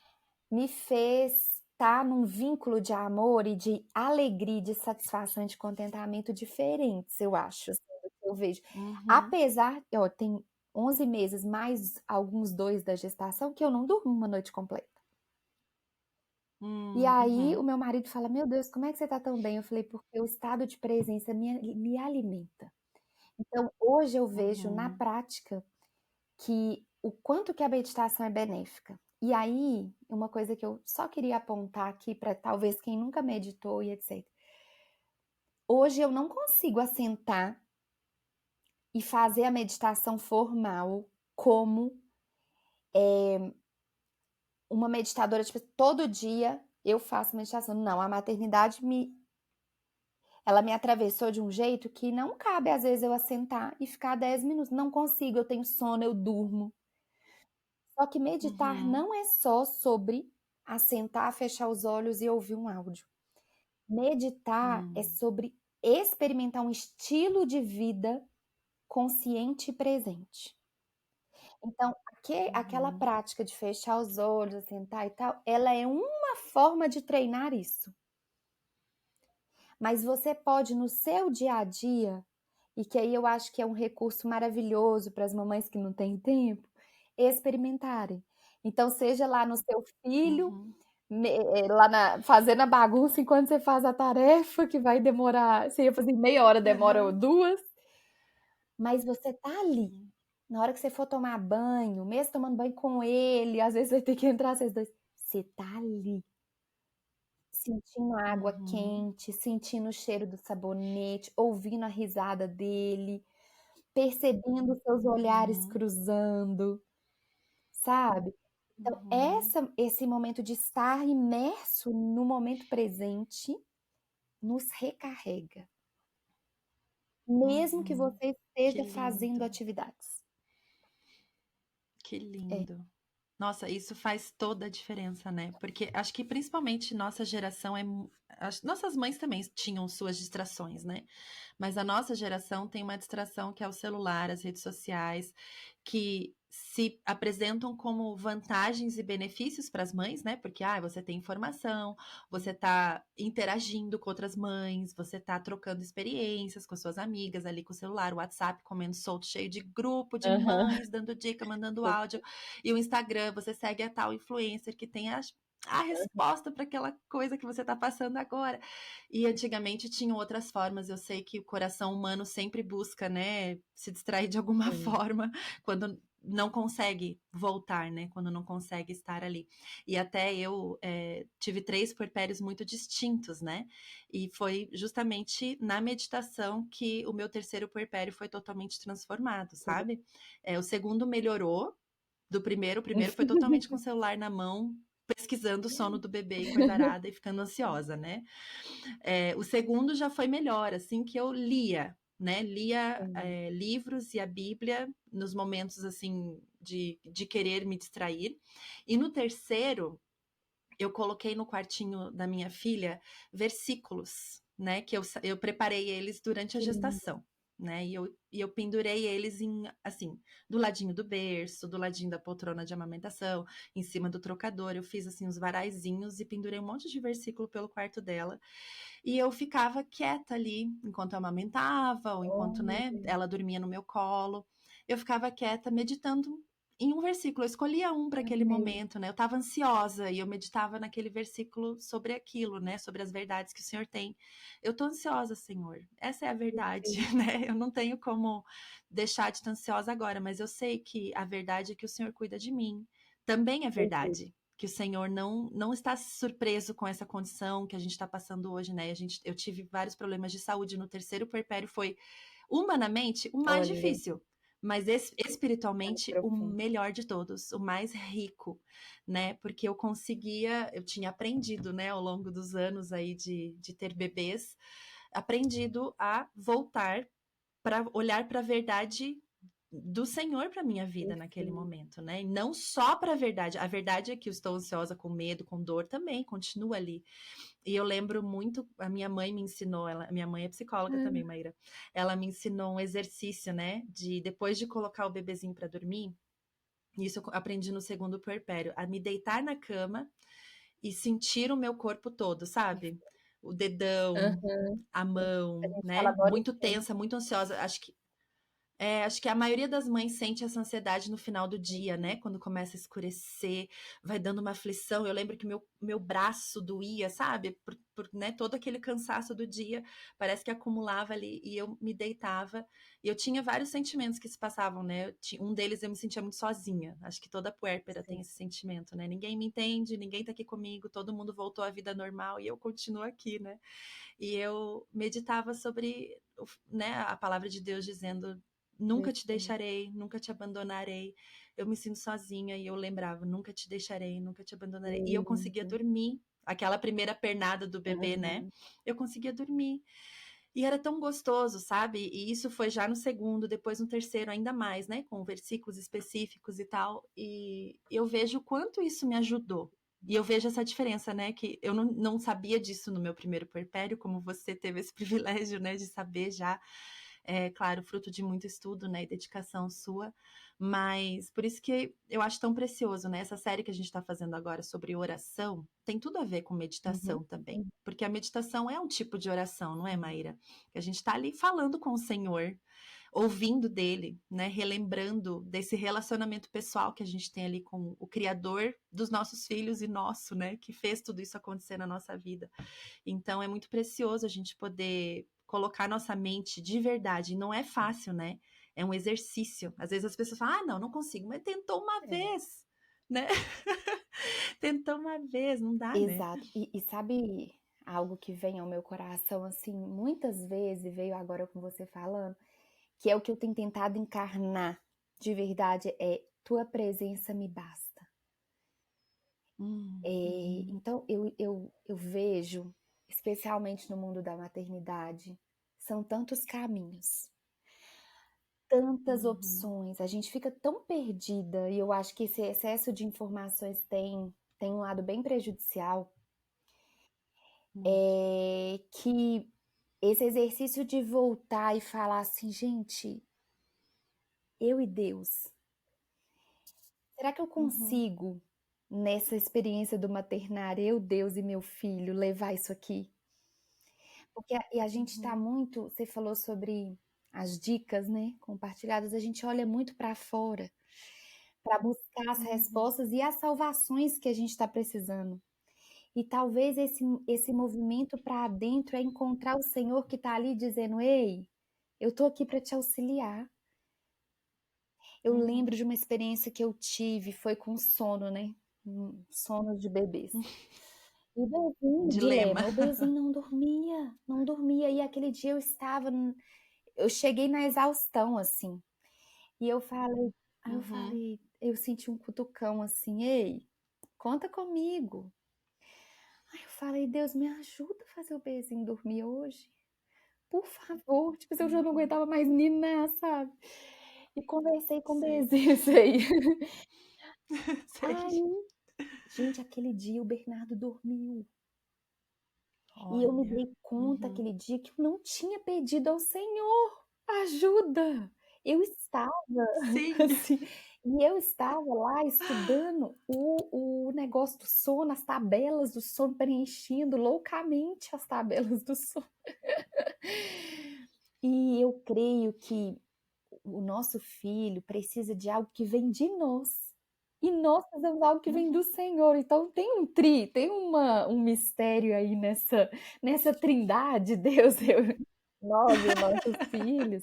B: me fez estar num vínculo de amor e de alegria, de satisfação e de contentamento diferentes, eu acho, assim, do que eu vejo.
A: Uhum.
B: Apesar ó, tem 11 meses mais alguns 2 da gestação que eu não durmo uma noite completa. E aí o
A: Uhum.
B: meu marido fala: "Meu Deus, como é que você tá tão bem?" Eu falei: "Porque o estado de presença me alimenta". Então hoje eu vejo na
A: Uhum.
B: prática que o quanto que a meditação é benéfica. E aí, uma coisa que eu só queria apontar aqui para talvez quem nunca meditou e etc. Hoje eu não consigo assentar e fazer a meditação formal como uma meditadora, tipo, todo dia eu faço meditação. Não, a maternidade ela me atravessou de um jeito que não cabe às vezes eu assentar e ficar 10 minutos. Não consigo, eu tenho sono, eu durmo. Só que meditar
A: Uhum.
B: não é só sobre assentar, fechar os olhos e ouvir um áudio. Meditar é
A: Hum.
B: sobre experimentar um estilo de vida consciente e presente. Então, aquela
A: Uhum.
B: prática de fechar os olhos, assentar e tal, ela é uma forma de treinar isso. Mas você pode no seu dia a dia, e que aí eu acho que é um recurso maravilhoso para as mamães que não têm tempo, experimentarem. Então, seja lá no seu filho,
A: Uhum.
B: lá fazendo a bagunça enquanto você faz a tarefa, que vai demorar, você ia fazer em meia hora, demora
A: Aham.
B: 2, mas você tá ali. Na hora que você for tomar banho, mesmo tomando banho com ele, às vezes vai ter que entrar vocês dois. Você tá ali, sentindo a água
A: Uhum.
B: quente, sentindo o cheiro do sabonete, ouvindo a risada dele, percebendo os seus olhares
A: Uhum.
B: cruzando, sabe. Então
A: Uhum.
B: esse momento de estar imerso no momento presente nos recarrega, mesmo que
A: Uhum.
B: você
A: Que
B: esteja fazendo
A: lindo.
B: atividades.
A: Que
B: É.
A: lindo. Nossa, isso faz toda a diferença, né? Porque acho que principalmente nossa geração nossas mães também tinham suas distrações, né? Mas a nossa geração tem uma distração que é o celular, as redes sociais, que se apresentam como vantagens e benefícios para as mães, né? Porque você tem informação, você está interagindo com outras mães, você está trocando experiências com as suas amigas ali com o celular, o WhatsApp comendo solto, cheio de grupo de
B: Aham.
A: mães, dando dica, mandando áudio, e o Instagram, você segue a tal influencer que tem a resposta para aquela coisa que você está passando agora. E antigamente tinham outras formas. Eu sei que o coração humano sempre busca, né, se distrair de alguma
B: Sim,
A: forma quando não consegue voltar, né? Quando não consegue estar ali. E até eu tive 3 puerpérios muito distintos, né? E foi justamente na meditação que o meu terceiro puerpério foi totalmente transformado,
B: sim.
A: sabe? O segundo melhorou do primeiro. O primeiro foi totalmente com o celular na mão, pesquisando o sono do bebê e coisa arada e ficando ansiosa, né? O segundo já foi melhor, assim que eu lia, né? Lia
B: Sim,
A: livros e a Bíblia nos momentos assim de querer me distrair. E no terceiro, eu coloquei no quartinho da minha filha versículos, né? Que eu preparei eles durante a
B: que lindo.
A: gestação. Né, e eu pendurei eles assim, do ladinho do berço, do ladinho da poltrona de amamentação, em cima do trocador. Eu fiz assim uns varaizinhos e pendurei um monte de versículo pelo quarto dela. E eu ficava quieta ali enquanto eu amamentava, ou enquanto, né,
B: Olha,
A: ela dormia no meu colo. Eu ficava quieta meditando em um versículo. Eu escolhia um para aquele
B: amei.
A: momento, né? Eu estava ansiosa e eu meditava naquele versículo sobre aquilo, né? Sobre as verdades que o Senhor tem. Eu tô ansiosa, Senhor. Essa é a verdade,
B: Perfeito,
A: né? Eu não tenho como deixar de estar ansiosa agora, mas eu sei que a verdade é que o Senhor cuida de mim. Também é
B: perfeito.
A: verdade que o Senhor não está surpreso com essa condição que a gente está passando hoje, né? Eu tive vários problemas de saúde no terceiro puerpério, foi humanamente o mais
B: Olha,
A: difícil, mas
B: mais
A: espiritualmente o
B: profundo.
A: melhor de todos, o mais rico, né? Porque eu tinha aprendido, né, ao longo dos anos aí de ter bebês, aprendido a voltar para olhar para a verdade do Senhor para minha vida naquele
B: Perfeito.
A: momento, né? E não só para a verdade. A verdade é que eu estou ansiosa, com medo, com dor também, continua ali. E eu lembro muito, a minha mãe me ensinou, minha mãe é psicóloga também,
B: Hum,
A: Maíra. Ela me ensinou um exercício, né, de depois de colocar o bebezinho para dormir, isso eu aprendi no segundo puerpério, a me deitar na cama e sentir o meu corpo todo, sabe?
B: perfeito.
A: O dedão,
B: Aham.
A: a
B: A
A: mão,
B: gente fala
A: né?
B: body
A: Muito
B: scan.
A: tensa, muito ansiosa. Acho que a maioria das mães sente essa ansiedade no final do dia, né? Quando começa a escurecer, vai dando uma aflição. Eu lembro que meu braço doía, sabe? Né, todo aquele cansaço do dia, parece que acumulava ali e eu me deitava. E eu tinha vários sentimentos que se passavam, né? Um deles eu me sentia muito sozinha. Acho que toda puérpera tem
B: Sim,
A: esse sentimento, né? Ninguém me entende, ninguém tá aqui comigo, todo mundo voltou à vida normal e eu continuo aqui, né? E eu meditava sobre, né, a palavra de Deus dizendo: nunca te
B: perfeito.
A: deixarei, nunca te abandonarei. Eu me sinto sozinha e eu lembrava: nunca te deixarei, nunca te abandonarei. E eu conseguia
B: Lindo.
A: dormir. Aquela primeira pernada do bebê, né?
B: Aham.
A: Eu conseguia dormir. E era tão gostoso, sabe? E isso foi já no segundo, depois no terceiro, ainda mais, né? Com versículos específicos e tal. E eu vejo o quanto isso me ajudou. E eu vejo essa diferença, né? Que eu não sabia disso no meu primeiro puerpério, como você teve esse privilégio, né? De saber já. É, claro, fruto de muito estudo, né? E dedicação sua. Mas por isso que eu acho tão precioso, né? Essa série que a gente está fazendo agora sobre oração tem tudo a ver com
B: Uhum.
A: meditação também. Porque a meditação é um tipo de oração, não é,
B: Sim.
A: Maíra? Que a gente está ali falando com o Senhor, ouvindo dele, né? Relembrando desse relacionamento pessoal que a gente tem ali com o Criador dos nossos filhos e nosso, né? Que fez tudo isso acontecer na nossa vida. Então é muito precioso a gente poder colocar nossa mente de verdade. Não é fácil, né? É um exercício. Às vezes as pessoas falam: ah, não, não consigo, mas tentou uma
B: É.
A: vez, né? Tentou uma vez, não dá, né?
B: Exato. E sabe algo que vem ao meu coração, assim, muitas vezes, veio agora com você falando, que é o que eu tenho tentado encarnar de verdade, é tua presença me basta.
A: Uhum,
B: Então eu vejo, especialmente no mundo da maternidade, são tantos caminhos, tantas
A: uhum,
B: opções, a gente fica tão perdida, e eu acho que esse excesso de informações tem um lado bem prejudicial,
A: muito.
B: que esse exercício de voltar e falar assim, gente, eu e Deus, será que eu
A: Uhum,
B: consigo, nessa experiência do maternário, eu, Deus e meu filho, levar isso aqui? Porque a gente está
A: uhum,
B: muito, você falou sobre as dicas, né, compartilhadas, a gente olha muito para fora, para buscar as
A: uhum,
B: respostas e as salvações que a gente está precisando. E talvez esse movimento para dentro é encontrar o Senhor que está ali dizendo: Ei, eu estou aqui para te auxiliar. Eu
A: uhum.
B: lembro de uma experiência que eu tive, foi com sono, né? Sono de bebês. E o bebezinho,
A: Dilema.
B: dilema, o bebezinho não dormia, não dormia. E aquele dia eu cheguei na exaustão, assim. E
A: Uhum,
B: eu senti um cutucão assim, ei, conta comigo. Aí eu falei, Deus, me ajuda a fazer o bebezinho dormir hoje. Por favor, tipo, se eu já não
A: uhum.
B: aguentava mais ninar, sabe? E conversei com o
A: Sei,
B: bebezinho, isso aí.
A: sei.
B: Aí, gente, aquele dia o Bernardo dormiu. E eu me
A: Olha.
B: dei conta
A: Uhum.
B: aquele dia que eu não tinha pedido ao Senhor ajuda. Eu estava
A: Sim.
B: assim, e eu estava lá estudando o negócio do sono, as tabelas do sono, preenchendo loucamente as tabelas do sono. E eu creio que o nosso filho precisa de algo que vem de nós. E nós precisamos de algo que vem do
A: Uhum.
B: Senhor. Então tem um mistério aí nessa trindade, Deus, nós e nossos filhos,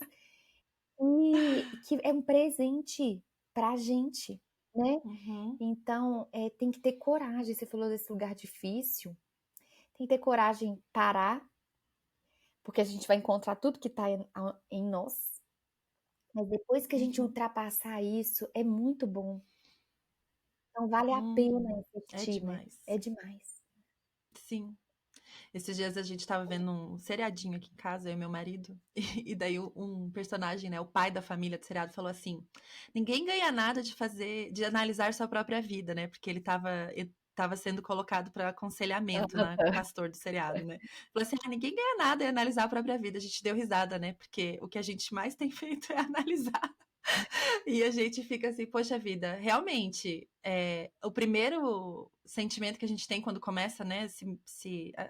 B: e que é um presente para a gente, né?
A: Uhum.
B: Então, tem que ter coragem. Você falou desse lugar difícil, tem que ter coragem de parar, porque a gente vai encontrar tudo que está em nós, Mas depois que a gente
A: Uhum.
B: ultrapassar isso, é muito bom. Então vale a pena
A: Uhum. É
B: investir, né?
A: demais.
B: É demais.
A: Sim. Esses dias a gente estava vendo um seriadinho aqui em casa, eu e meu marido, e daí um personagem, né, o pai da família do seriado, falou assim: ninguém ganha nada de fazer, de analisar sua própria vida, né? Porque ele tava sendo colocado para aconselhamento na pastor do seriado, né? Falou assim: ninguém ganha nada em analisar a própria vida. A gente deu risada, né? Porque o que a gente mais tem feito é analisar. E a gente fica assim, poxa vida, realmente, o primeiro sentimento que a gente tem quando começa, né,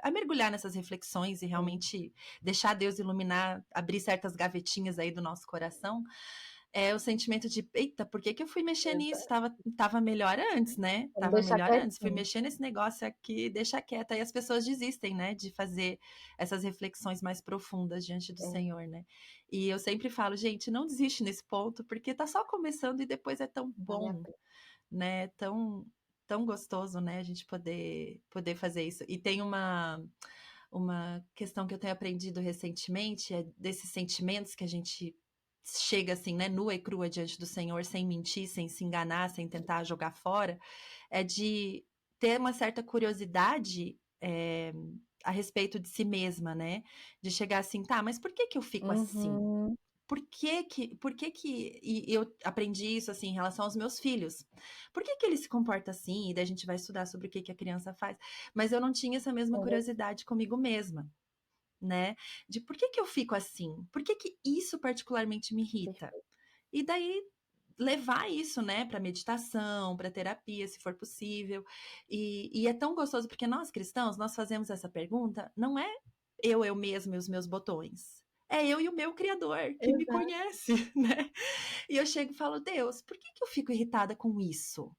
A: a mergulhar nessas reflexões e
B: Sim,
A: realmente deixar Deus iluminar, abrir certas gavetinhas aí do nosso coração, é o sentimento de, eita, por que que eu fui mexer nisso?
B: exato.
A: Tava melhor antes, né?
B: Vamos
A: Tava
B: deixar
A: melhor antes. Fui
B: quietinho.
A: mexer nesse negócio aqui, deixa quieto. Aí as pessoas desistem, né, de fazer essas reflexões mais profundas diante do
B: É,
A: Senhor, né? E eu sempre falo, gente, não desiste nesse ponto, porque tá só começando e depois é tão
B: vale a
A: bom,
B: pena.
A: né? Tão gostoso, né? A gente poder fazer isso. E tem uma questão que eu tenho aprendido recentemente, é desses sentimentos que a gente chega assim, né, nua e crua diante do Senhor, sem mentir, sem se enganar, sem tentar jogar fora, é de ter uma certa curiosidade a respeito de si mesma, né? De chegar assim, tá, mas por que que eu fico assim?
B: Uhum.
A: E eu aprendi isso assim em relação aos meus filhos. Por que que ele se comporta assim? E daí a gente vai estudar sobre o que que a criança faz. Mas eu não tinha essa mesma
B: É verdade.
A: curiosidade comigo mesma, né? De por que que eu fico assim? Por que que isso particularmente me irrita?
B: Perfeito.
A: E daí levar isso, né, para meditação, para terapia, se for possível. E é tão gostoso porque nós cristãos, nós fazemos essa pergunta, não é eu mesmo e os meus botões. É eu e o meu criador que me
B: Exato.
A: conhece, né? E eu chego e falo, Deus, por que que eu fico irritada com isso?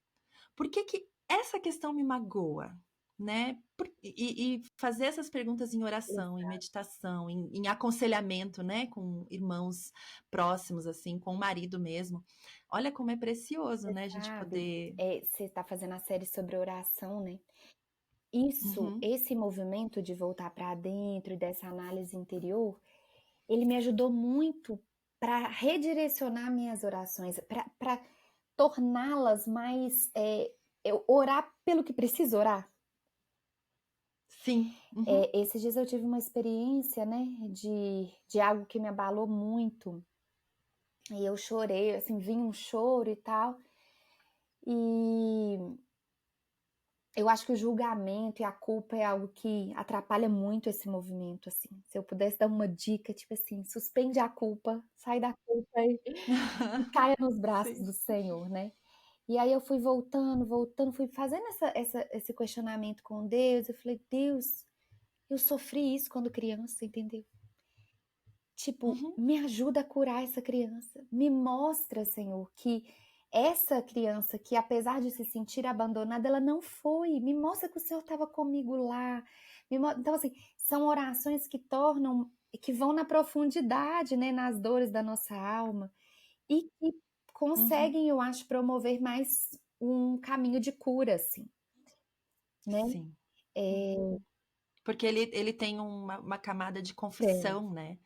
A: Por que que essa questão me magoa? Né? E fazer essas perguntas em oração, em meditação, em aconselhamento, né, com irmãos próximos, assim, com o marido mesmo. Olha como é precioso,
B: Você
A: né, a gente
B: sabe,
A: poder.
B: você está fazendo a série sobre oração, né? Isso,
A: Uhum,
B: esse movimento de voltar para dentro e dessa análise interior, ele me ajudou muito para redirecionar minhas orações, para torná-las mais, eu orar pelo que preciso orar.
A: sim, uhum,
B: Esses dias eu tive uma experiência, né, de algo que me abalou muito, e eu chorei, assim, vinha um choro e tal, e eu acho que o julgamento e a culpa é algo que atrapalha muito esse movimento, assim. Se eu pudesse dar uma dica, tipo assim, suspende a culpa, sai da culpa e caia nos braços
A: sim,
B: do Senhor, né. E aí eu fui voltando, voltando, fui fazendo esse questionamento com Deus, eu falei: "Deus, eu sofri isso quando criança, entendeu? Tipo,
A: uhum,
B: me ajuda a curar essa criança. Me mostra, Senhor, que essa criança que apesar de se sentir abandonada, ela não foi. Me mostra que o Senhor estava comigo lá. Então, assim, são orações que tornam, que vão na profundidade, né, nas dores da nossa alma e que
A: uhum,
B: conseguem, eu acho, promover mais um caminho de cura, assim, né?
A: sim.
B: É,
A: Uhum. Porque ele tem uma camada de
B: tem.
A: confissão, né?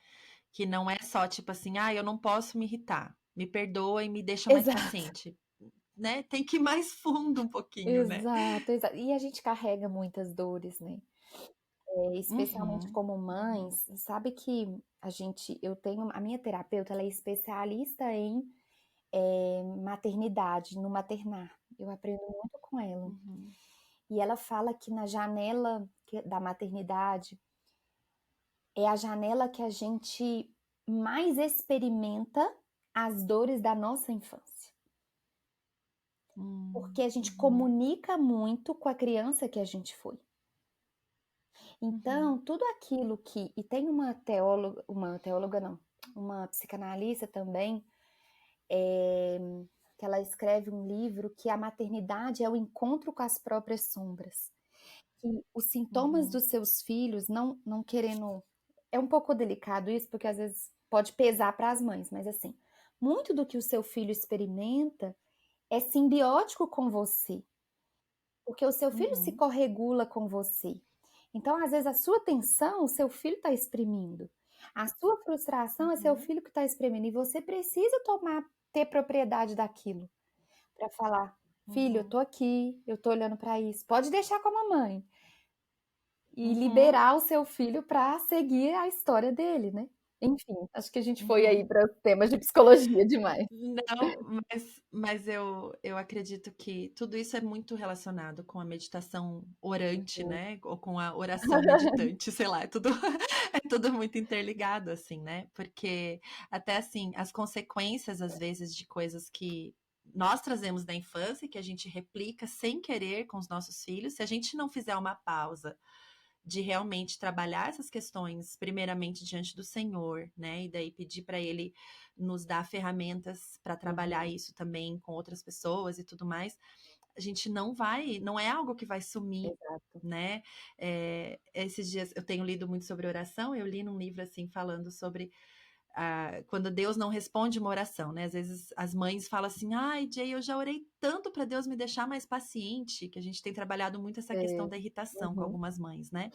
A: Que não é só tipo assim, ah, eu não posso me irritar. Me perdoa e me deixa mais
B: Exato.
A: paciente. Né? Tem que ir mais fundo um pouquinho, né?
B: Exato, exato. E a gente carrega muitas dores, né? Especialmente
A: Uhum,
B: como mães, sabe que eu tenho, a minha terapeuta, ela é especialista em maternidade, no maternar. Eu aprendo muito com ela.
A: uhum,
B: E ela fala que na janela da maternidade é a janela que a gente mais experimenta as dores da nossa infância. Porque a gente
A: uhum,
B: comunica muito com a criança que a gente foi.
A: uhum,
B: Então, tudo aquilo que. E tem uma teóloga não, uma psicanalista também, é, que ela escreve um livro que a maternidade é o encontro com as próprias sombras. Que os sintomas
A: uhum,
B: dos seus filhos, não querendo. É um pouco delicado isso, porque às vezes pode pesar para as mães, mas assim, muito do que o seu filho experimenta é simbiótico com você. Porque o seu filho se
A: uhum,
B: corregula com você. Então, às vezes, a sua tensão, o seu filho está exprimindo. A sua frustração é seu
A: Uhum,
B: filho que está espremendo e você precisa ter propriedade daquilo para falar: "Filho, eu
A: uhum,
B: tô aqui, eu tô olhando para isso, pode deixar com a mamãe". E
A: uhum,
B: liberar o seu filho para seguir a história dele, né. Enfim, acho que a gente foi aí
A: uhum.
B: para temas de psicologia demais.
A: Não, mas eu acredito que tudo isso é muito relacionado com a meditação orante,
B: Uhum.
A: né, ou com a oração meditante, sei lá, é tudo é tudo muito interligado, assim, né, porque até, assim, as consequências, às vezes, de coisas que nós trazemos da infância e que a gente replica sem querer com os nossos filhos, se a gente não fizer uma pausa de realmente trabalhar essas questões, primeiramente diante do Senhor, né? E daí pedir para Ele nos dar ferramentas para trabalhar
B: Uhum.
A: isso também com outras pessoas e tudo mais. A gente não vai, não é algo que vai sumir,
B: Exato.
A: né? Esses dias eu tenho lido muito sobre oração, eu li num livro assim falando sobre quando Deus não responde uma oração, né? Às vezes as mães falam assim: ai, Jay, eu já orei tanto para Deus me deixar mais paciente, que a gente tem trabalhado muito essa questão
B: É.
A: da irritação com
B: Uhum.
A: algumas mães, né?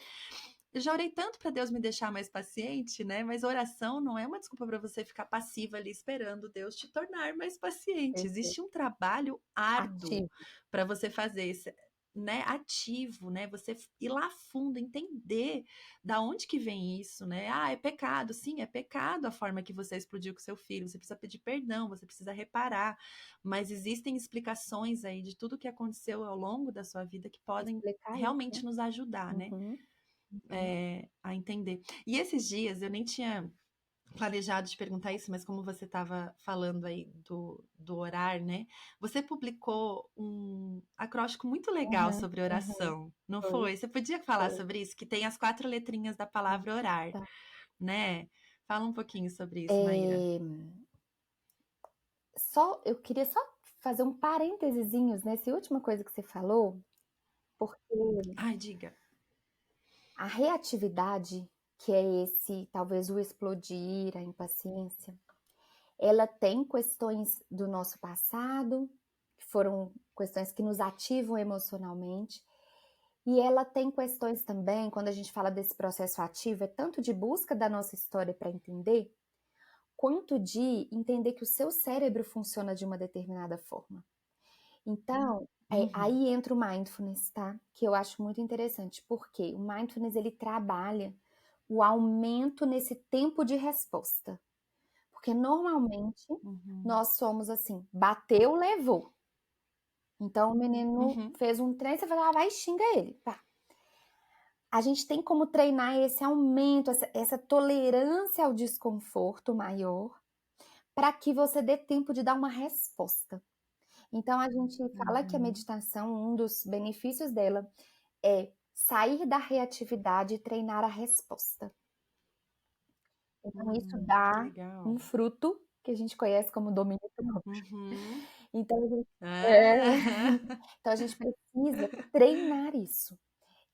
A: Eu já orei tanto para Deus me deixar mais paciente, né? Mas oração não é uma desculpa para você ficar passiva ali esperando Deus te tornar mais paciente.
B: Perfeito.
A: Existe um trabalho árduo
B: Ativo.
A: para você fazer esse, né, ativo, né? Você ir lá fundo, entender da onde que vem isso, né? Ah, é pecado. Sim, é pecado a forma que você explodiu com seu filho. Você precisa pedir perdão, você precisa reparar. Mas existem explicações aí de tudo que aconteceu ao longo da sua vida que podem
B: Explicar isso, né.
A: realmente nos ajudar, né?
B: Uhum. Uhum.
A: A entender. E esses dias eu nem tinha planejado te perguntar isso, mas como você estava falando aí do orar, né? Você publicou um acróstico muito legal
B: Aham,
A: sobre
B: aham.
A: oração, não
B: Foi,
A: foi? Você podia falar
B: foi.
A: sobre isso? Que tem as 4 letrinhas da palavra orar,
B: Tá.
A: né? Fala um pouquinho sobre isso, Maíra.
B: Eh, eu queria só fazer um parêntesezinhos nessa última coisa que você falou, porque
A: Ai, diga.
B: a reatividade, que é esse, talvez o explodir, a impaciência, ela tem questões do nosso passado, que foram questões que nos ativam emocionalmente, e ela tem questões também, quando a gente fala desse processo ativo, é tanto de busca da nossa história para entender, quanto de entender que o seu cérebro funciona de uma determinada forma. Então,
A: Uhum,
B: aí entra o mindfulness, tá? Que eu acho muito interessante, porque o mindfulness ele trabalha o aumento nesse tempo de resposta. Porque normalmente
A: uhum,
B: nós somos assim, bateu, levou. Então o menino
A: uhum,
B: fez um trem, você fala, vai e xinga ele. Pá. A gente tem como treinar esse aumento, essa tolerância ao desconforto maior, para que você dê tempo de dar uma resposta. Então a gente fala que a
A: uhum,
B: meditação, um dos benefícios dela é sair da reatividade e treinar a resposta. Então isso
A: que
B: dá um
A: legal.
B: fruto que a gente conhece como domínio próprio.
A: Uhum.
B: Então a gente
A: Ah.
B: então a gente precisa treinar isso.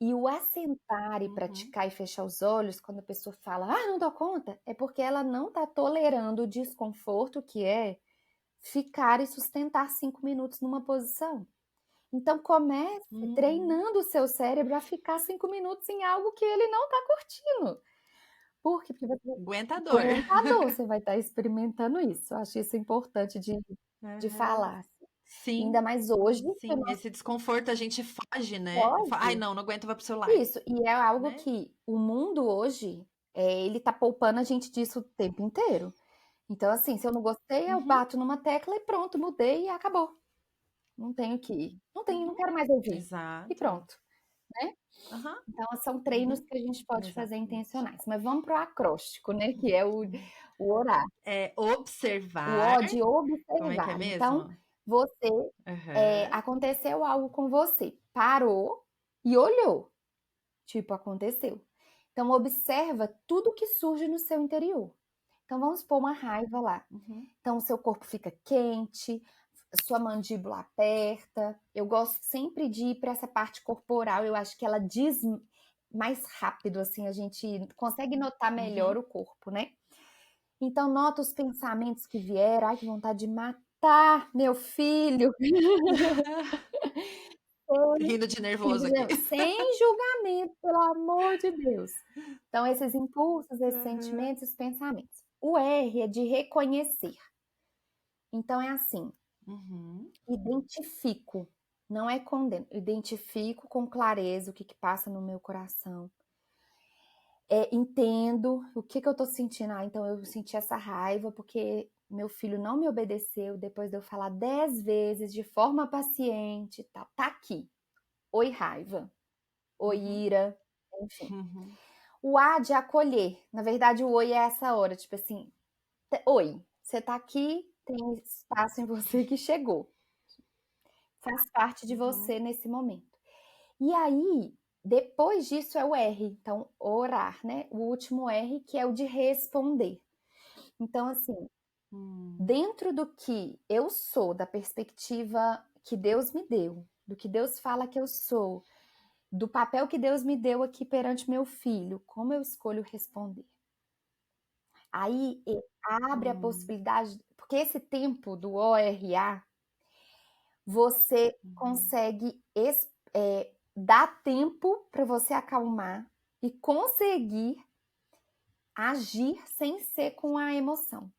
B: E o assentar e
A: Uhum,
B: praticar e fechar os olhos, quando a pessoa fala: "Ah, não dou conta", é porque ela não está tolerando o desconforto que é ficar e sustentar 5 minutos numa posição. Então comece
A: uhum.
B: treinando o seu cérebro a ficar 5 minutos em algo que ele não está curtindo. Por quê? Porque você
A: Aguentador.
B: aguentador, você vai estar experimentando isso. Eu acho isso importante de
A: Aham.
B: falar, assim. E ainda
A: Sim,
B: mais hoje que o
A: sim,
B: nosso
A: esse desconforto a gente foge, né. "Ai
B: pode
A: não, não aguento, vou para o celular",
B: isso, e é algo
A: né.
B: que o mundo hoje, ele tá poupando a gente disso o tempo inteiro. Então, assim, se eu não gostei, eu
A: Uhum,
B: bato numa tecla e pronto, mudei e acabou. Não tenho que não
A: uhum.
B: quero mais ouvir. E
A: Exato.
B: pronto, né.
A: Aham.
B: Então são treinos
A: Uhum.
B: que a gente pode fazer
A: Exatamente.
B: intencionais. Mas vamos para o acróstico, né, que é o orar.
A: É
B: O
A: observar
B: ó de
A: como é que é
B: observar. Então,
A: mesmo?
B: você,
A: Aham.
B: aconteceu algo com você, parou e olhou, tipo, aconteceu. Então observa tudo que surge no seu interior. Então vamos supor uma raiva lá.
A: Uhum.
B: Então o seu corpo fica quente, sua mandíbula aperta. Eu gosto sempre de ir para essa parte corporal, eu acho que ela diz mais rápido, assim, a gente consegue notar melhor
A: Uhum.
B: o corpo, né. Então nota os pensamentos que vieram, "Ai, que vontade de matar meu filho",
A: Rindo de nervoso aqui.
B: sem julgamento, pelo amor de Deus. Então, esses impulsos, esses
A: Aham.
B: sentimentos, esses pensamentos. O R é de reconhecer. Então, é assim,
A: Uhum.
B: identifico, não é condeno, identifico com clareza o que passa no meu coração. Entendo o que eu tô sentindo. Então eu senti essa raiva porque meu filho não me obedeceu depois de eu falar 10 vezes de forma paciente, e tal. Tá aqui. Oi, raiva. Oi,
A: Uhum.
B: ira. Enfim.
A: Uhum.
B: O A de acolher. Na verdade, o oi é essa hora, tipo assim, oi, você tá aqui, tem espaço em você que chegou. Faz parte de
A: Uhum.
B: você nesse momento. E aí, depois disso é o R, então orar, né? O último R, que é o de responder. Então, assim,
A: Hum.
B: dentro do que eu sou, da perspectiva que Deus me deu, do que Deus fala que eu sou, do papel que Deus me deu aqui perante meu filho, como eu escolho responder? Aí abre a
A: Hum.
B: possibilidade, porque esse tempo do ORA, você
A: Uhum.
B: consegue dar tempo para você acalmar e conseguir agir sem ser com a emoção.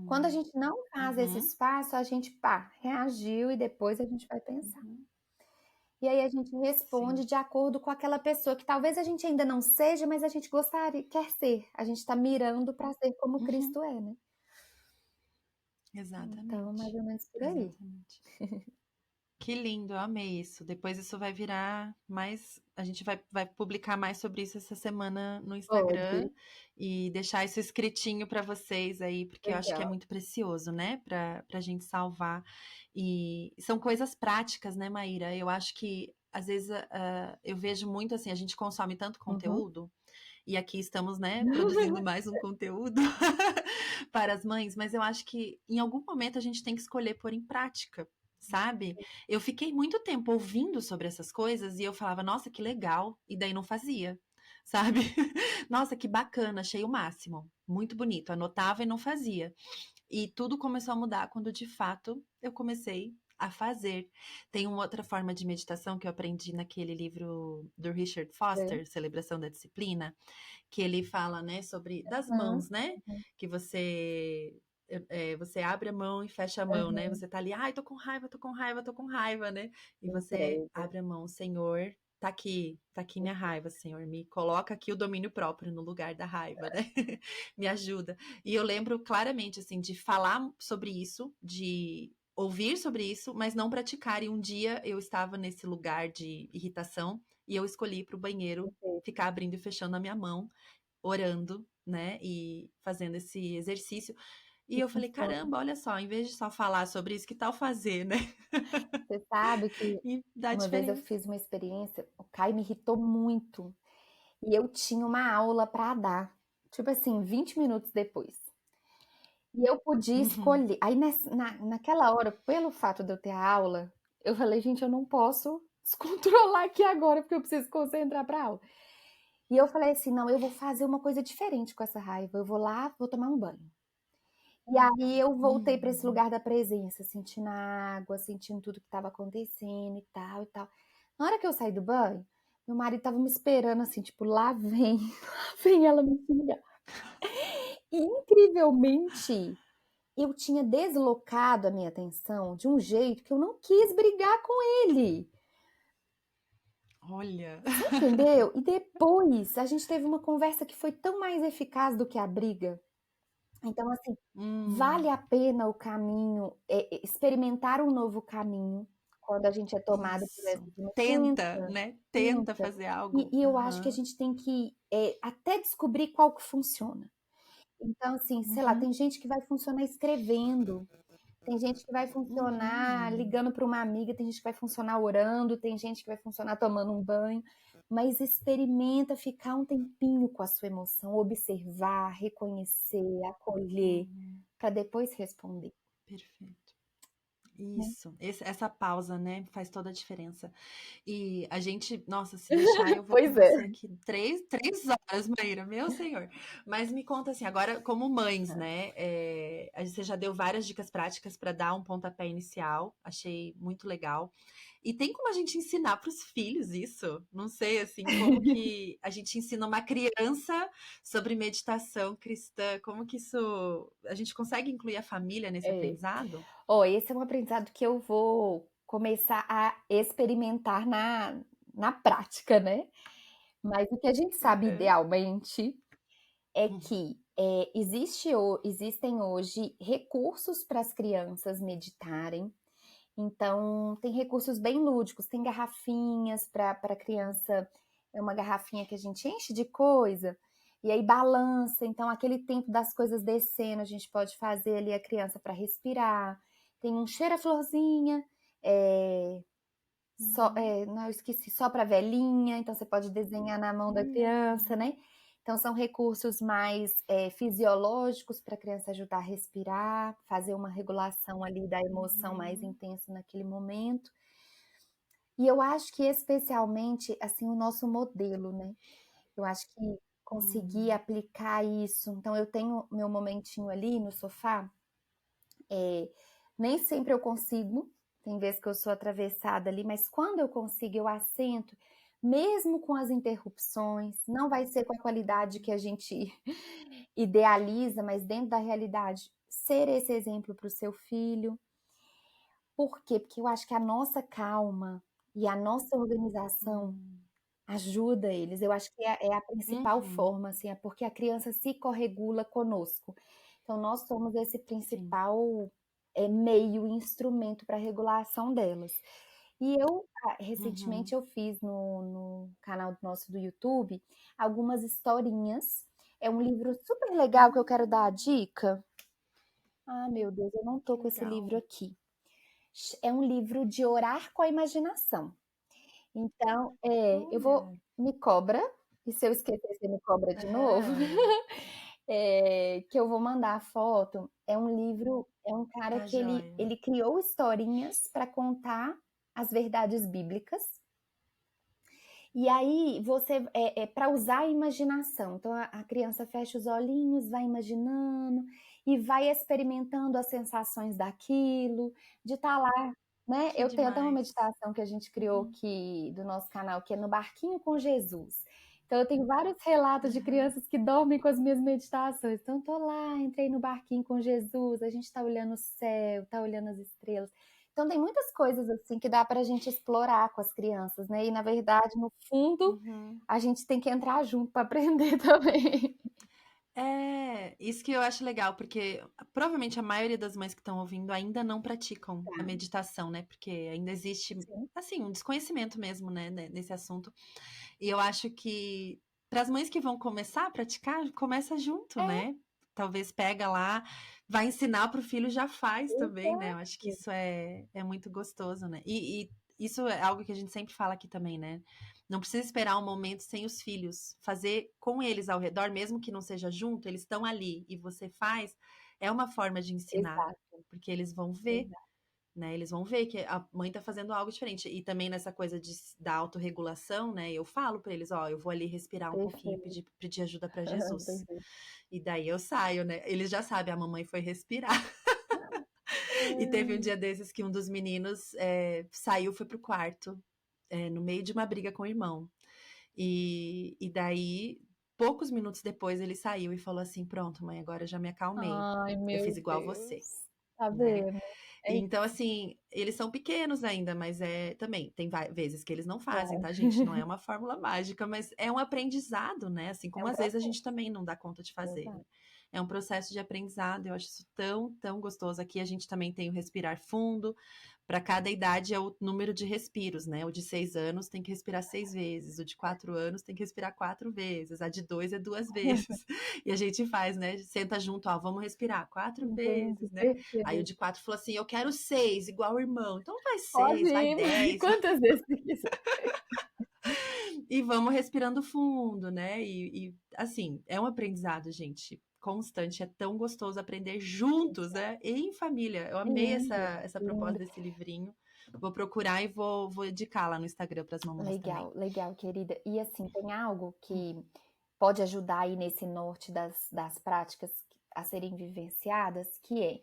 B: Quando a
A: Hum.
B: gente não faz esse
A: Uhum.
B: espaço, a gente, pá, reagiu e depois a gente vai pensar.
A: Uhum.
B: E aí a gente
A: Sim.
B: responde de acordo com aquela pessoa que talvez a gente ainda não seja, mas a gente gostaria, quer ser. A gente está mirando para ser como
A: Uhum.
B: Cristo é, né? Então, mais
A: Exatamente.
B: ou menos por aí.
A: Exatamente. Que lindo, eu amei isso. Depois isso vai virar mais. A gente vai publicar mais sobre isso essa semana no Instagram
B: Pode.
A: e deixar isso escritinho para vocês aí, porque eu acho que é
B: Legal.
A: muito precioso, né? Pra gente salvar. E são coisas práticas, né, Maíra? Eu acho que às vezes eu vejo muito assim, a gente consome tanto
B: Uhum.
A: conteúdo, e aqui estamos, né, produzindo mais um conteúdo para as mães, mas eu acho que em algum momento a gente tem que escolher pôr em prática, sabe? Eu fiquei muito tempo ouvindo sobre essas coisas e eu falava, nossa, que legal, e daí não fazia, sabe? Nossa, que bacana, achei o máximo, muito bonito, anotava e não fazia. E tudo começou a mudar quando de fato eu comecei a fazer. Tem uma outra forma de meditação que eu aprendi naquele livro do Richard
B: É.
A: Foster, Celebração da Disciplina, que ele fala, né, sobre das
B: Uhum.
A: mãos, né? Que você abre a mão e fecha a mão, né?
B: Uhum.
A: Você tá ali, ai, tô com raiva, tô com raiva, tô com raiva, né? E você
B: Entrega.
A: abre a mão, Senhor, tá aqui minha raiva, Senhor, me coloca aqui o domínio próprio no lugar da raiva, né? Me ajuda. E eu lembro claramente, assim, de falar sobre isso, de ouvir sobre isso, mas não praticar. E um dia eu estava nesse lugar de irritação e eu escolhi ir para o banheiro ficar abrindo e fechando a minha mão, orando, né? E fazendo esse exercício. E
B: E
A: eu falei,
B: funciona.
A: caramba, olha só, em vez de só falar sobre isso, que tal fazer, né?
B: Você sabe que
A: E dá
B: uma vez eu
A: diferença.
B: fiz uma experiência, o Caio me irritou muito. E eu tinha uma aula para dar, tipo assim, 20 minutos depois. E eu podia
A: Uhum.
B: escolher. Aí naquela hora, pelo fato de eu ter a aula, eu falei, gente, eu não posso descontrolar aqui agora, porque eu preciso concentrar para aula. E eu falei assim, não, eu vou fazer uma coisa diferente com essa raiva. Eu vou lá, vou tomar um banho. E aí eu voltei para esse
A: Uhum.
B: lugar da presença, sentindo a água, sentindo tudo que estava acontecendo e tal e tal. Na hora que eu saí do banho, meu marido estava me esperando assim, tipo, lá vem, lá vem ela me xingar. E incrivelmente, eu tinha deslocado a minha atenção de um jeito que eu não quis brigar com ele.
A: Olha.
B: Você entendeu? E depois a gente teve uma conversa que foi tão mais eficaz do que a briga. Então, assim, vale
A: Hum,
B: a pena o caminho, experimentar um novo caminho quando a gente é tomado por
A: isso.
B: essas emoções.
A: Tenta,
B: Tenta,
A: né? Tenta
B: tenta.
A: fazer algo.
B: E eu acho que a
A: Aham.
B: gente tem que até descobrir qual que funciona. Então, assim, sei lá,
A: Uhum.
B: tem gente que vai funcionar escrevendo, tem gente que vai funcionar
A: Uhum.
B: ligando para uma amiga, tem gente que vai funcionar orando, tem gente que vai funcionar tomando um banho, mas experimenta ficar um tempinho com a sua emoção, observar, reconhecer, acolher,
A: Uhum.
B: para depois responder.
A: Perfeito.
B: né.
A: Isso, essa pausa, né, faz toda a diferença. E a gente, nossa, se deixar, eu vou com
B: Pois é.
A: você aqui três horas, Maíra, meu senhor. Mas me conta assim, agora, como mães, né? Você já deu várias dicas práticas para dar um pontapé inicial, achei muito legal. E tem como a gente ensinar para os filhos isso? Não sei, assim, como que a gente ensina uma criança sobre meditação cristã? Como que isso. A gente consegue incluir a família nesse
B: É.
A: aprendizado?
B: Ó, esse é um aprendizado que eu vou começar a experimentar na prática, né. Mas o que a gente sabe
A: Uhum.
B: idealmente é que, existem hoje recursos para as crianças meditarem. Então, tem recursos bem lúdicos, tem garrafinhas para a criança, é uma garrafinha que a gente enche de coisa, e aí balança, então aquele tempo das coisas descendo, a gente pode fazer ali a criança para respirar. Tem um cheira-florzinha, eh,
A: Uhum.
B: não, eu esqueci, só para velhinha, então você pode desenhar na mão da criança,
A: Uhum.
B: né. Então são recursos mais, fisiológicos para a criança ajudar a respirar, fazer uma regulação ali da emoção mais
A: Uhum.
B: intensa naquele momento. E eu acho que especialmente, assim, o nosso modelo, né, eu acho que conseguir
A: Uhum.
B: aplicar isso, então eu tenho meu momentinho ali no sofá, eh, nem sempre eu consigo, tem vezes que eu sou atravessada ali, mas quando eu consigo, eu assento, mesmo com as interrupções, não vai ser com a qualidade que a gente idealiza, mas dentro da realidade, ser esse exemplo para o seu filho. Por quê? Porque eu acho que a nossa calma e a nossa organização
A: Hum.
B: ajuda eles. Eu acho que é a principal
A: Uhum.
B: forma, assim, é porque a criança se corregula conosco. Então nós somos esse
A: Sim.
B: principal, meio, instrumento para a regulação delas. E eu, recentemente
A: Uhum.
B: eu fiz no canal nosso do YouTube, algumas historinhas. É um livro super legal que eu quero dar a dica. Ah, meu Deus, eu não tô
A: Que
B: com esse livro
A: legal.
B: aqui. É um livro de orar com a imaginação. Então, eu vou,
A: Olha.
B: me cobra, e se eu esquecer você me cobra de novo,
A: Aham.
B: que eu vou mandar a foto. É um livro, é um cara
A: Tá
B: que ele
A: joia.
B: ele criou historinhas para contar as verdades bíblicas, e aí você é para usar a imaginação. Então a criança fecha os olhinhos, vai imaginando e vai experimentando as sensações daquilo, de estar lá, né.
A: Que
B: Eu tenho até uma
A: demais.
B: meditação que a gente criou
A: Uhum.
B: que do nosso canal, que é no barquinho com Jesus. Então eu tenho vários relatos de
A: Aham.
B: crianças que dormem com as minhas meditações. Então tô lá, entrei no barquinho com Jesus, a gente tá olhando o céu, tá olhando as estrelas. Então tem muitas coisas, assim, que dá para a gente explorar com as crianças, né, e na verdade, no fundo,
A: Uhum.
B: a gente tem que entrar junto para aprender também.
A: É, isso que eu acho legal, porque provavelmente a maioria das mães que estão ouvindo ainda não praticam a
B: Tá,
A: meditação, né? Porque ainda existe,
B: sim.
A: assim, um desconhecimento mesmo, né, nesse assunto. E eu acho que para as mães que vão começar a praticar, começa junto,
B: É,
A: né? Talvez pega lá, vai ensinar para o filho, já faz também, né? Eu acho que
B: exato.
A: isso é muito gostoso, né? E isso é algo que a gente sempre fala aqui também, né? Não precisa esperar um momento sem os filhos. Fazer com eles ao redor, mesmo que não seja junto, eles estão ali e você faz, é uma forma de ensinar,
B: Exato,
A: porque eles vão ver,
B: exato.
A: né? Eles vão ver que a mãe tá fazendo algo diferente. E também nessa coisa da autorregulação, né? Eu falo para eles, ó, eu vou ali respirar um pouquinho,
B: Perfeito,
A: pedir ajuda para Jesus.
B: perfeito.
A: E daí eu saio, né? Eles já sabem, a mamãe foi respirar. E teve um
B: Hum.
A: dia desses que um dos meninos saiu, foi pro quarto, no meio de uma briga com o irmão. E daí, poucos minutos depois, ele saiu e falou assim: Pronto, mãe, agora eu já me acalmei.
B: Ai,
A: Eu fiz
B: meu
A: igual você,
B: Deus. Tá
A: né?
B: vendo? É
A: E
B: isso.
A: então, assim, eles são pequenos ainda, mas também tem vezes que eles não fazem,
B: É,
A: tá, gente? Não é uma fórmula mágica, mas é um aprendizado, né? Assim
B: é
A: como
B: um
A: às vezes a
B: processo,
A: gente também não dá conta de fazer, né?
B: exato.
A: É um processo de aprendizado, eu acho isso tão, tão gostoso. Aqui a gente também tem o respirar fundo. Para cada idade é o número de respiros, né? O de 6 anos tem que respirar 6 vezes, o de 4 anos tem que respirar 4 vezes, a de 2 é 2 vezes. E a gente faz, né? Senta junto, ó, vamos respirar 4 vezes,
B: Entendi,
A: né? Aí o
B: perfeito.
A: de 4 falou assim: eu quero 6, igual o irmão. Então vai
B: Pode
A: 6, vai
B: ir,
A: 10,
B: quantas vezes você quiser.
A: e vamos respirando fundo, né? E assim, é um aprendizado, gente. constante. É tão gostoso aprender juntos, né? Em família. Eu amei
B: Lindo,
A: essa proposta
B: lindo.
A: desse livrinho. Vou procurar e vou indicar lá no Instagram para as mamães também.
B: Legal, legal, querida. E assim, tem algo que pode ajudar aí nesse norte das práticas a serem vivenciadas, que é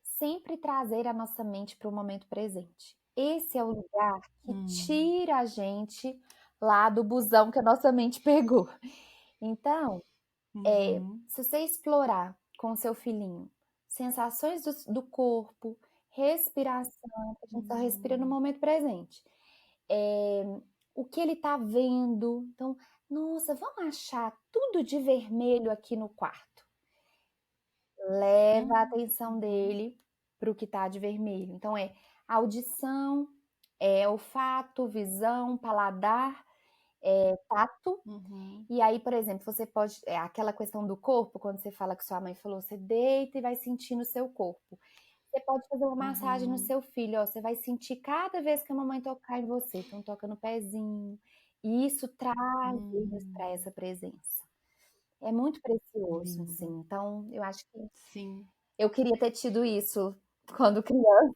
B: sempre trazer a nossa mente para o momento presente. Esse é o lugar que
A: Hum,
B: tira a gente lá do busão que a nossa mente pegou. Então,
A: uhum,
B: se você explorar com o seu filhinho sensações do corpo, respiração, a gente só respira no
A: hum,
B: momento presente. É, o que ele está vendo. Então, nossa, vamos achar tudo de vermelho aqui no quarto. Leva a atenção
A: uhum,
B: dele para o que está de vermelho. Então, é audição, é olfato, visão, paladar, tato.
A: uhum,
B: E aí, por exemplo, você pode. É aquela questão do corpo, quando você fala que sua mãe falou, você deita e vai sentir no seu corpo. Você pode fazer uma massagem no
A: uhum,
B: seu filho, ó, você vai sentir cada vez que a mamãe tocar em você, então toca no pezinho. E isso traz eles para essa
A: hum.
B: presença. É muito precioso, assim.
A: Lindo.
B: Então, eu acho que
A: Sim.
B: eu queria ter tido isso quando criança.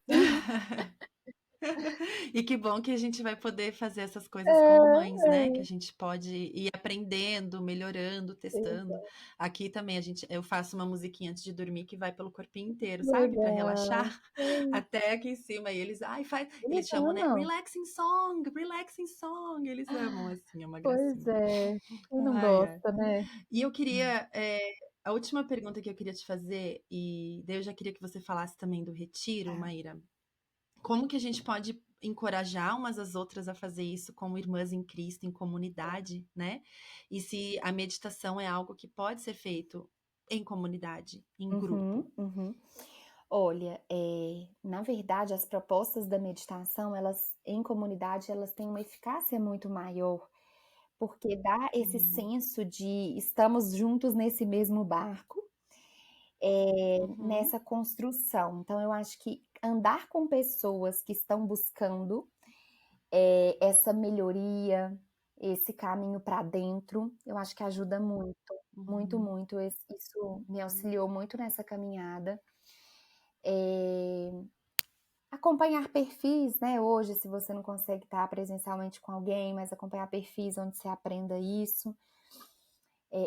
A: E que bom que a gente vai poder fazer essas
B: É,
A: coisas como mães, né? Que a
B: é.
A: gente pode ir aprendendo, melhorando, testando. Aqui também eu faço uma musiquinha antes de dormir que vai pelo corpinho inteiro, sabe? Para
B: Legal.
A: relaxar até aqui em cima. E eles, ai,
B: Eles
A: eles chamam, né?
B: amam.
A: Relaxing song. Eles amam assim, é uma
B: Pois
A: gracinha.
B: é. Quem não
A: Ai, ai.
B: gosta, né?
A: E eu queria, a última pergunta que eu queria te fazer, e daí eu já queria que você falasse também do retiro,
B: Tá.
A: Maíra. Como que a gente pode encorajar umas às outras a fazer isso como irmãs em Cristo, em comunidade, né? E se a meditação é algo que pode ser feito em comunidade, em
B: Uhum,
A: grupo.
B: uhum. Olha, na verdade, as propostas da meditação, elas, em comunidade, elas têm uma eficácia muito maior, porque dá esse
A: Hum,
B: senso de estamos juntos nesse mesmo barco,
A: uhum,
B: nessa construção. Então, eu acho que andar com pessoas que estão buscando essa melhoria, esse caminho para dentro, eu acho que ajuda muito, muito,
A: uhum,
B: muito. Isso me
A: uhum,
B: auxiliou muito nessa caminhada. Acompanhar perfis, né? Hoje, se você não consegue estar presencialmente com alguém, mas acompanhar perfis onde você aprenda isso,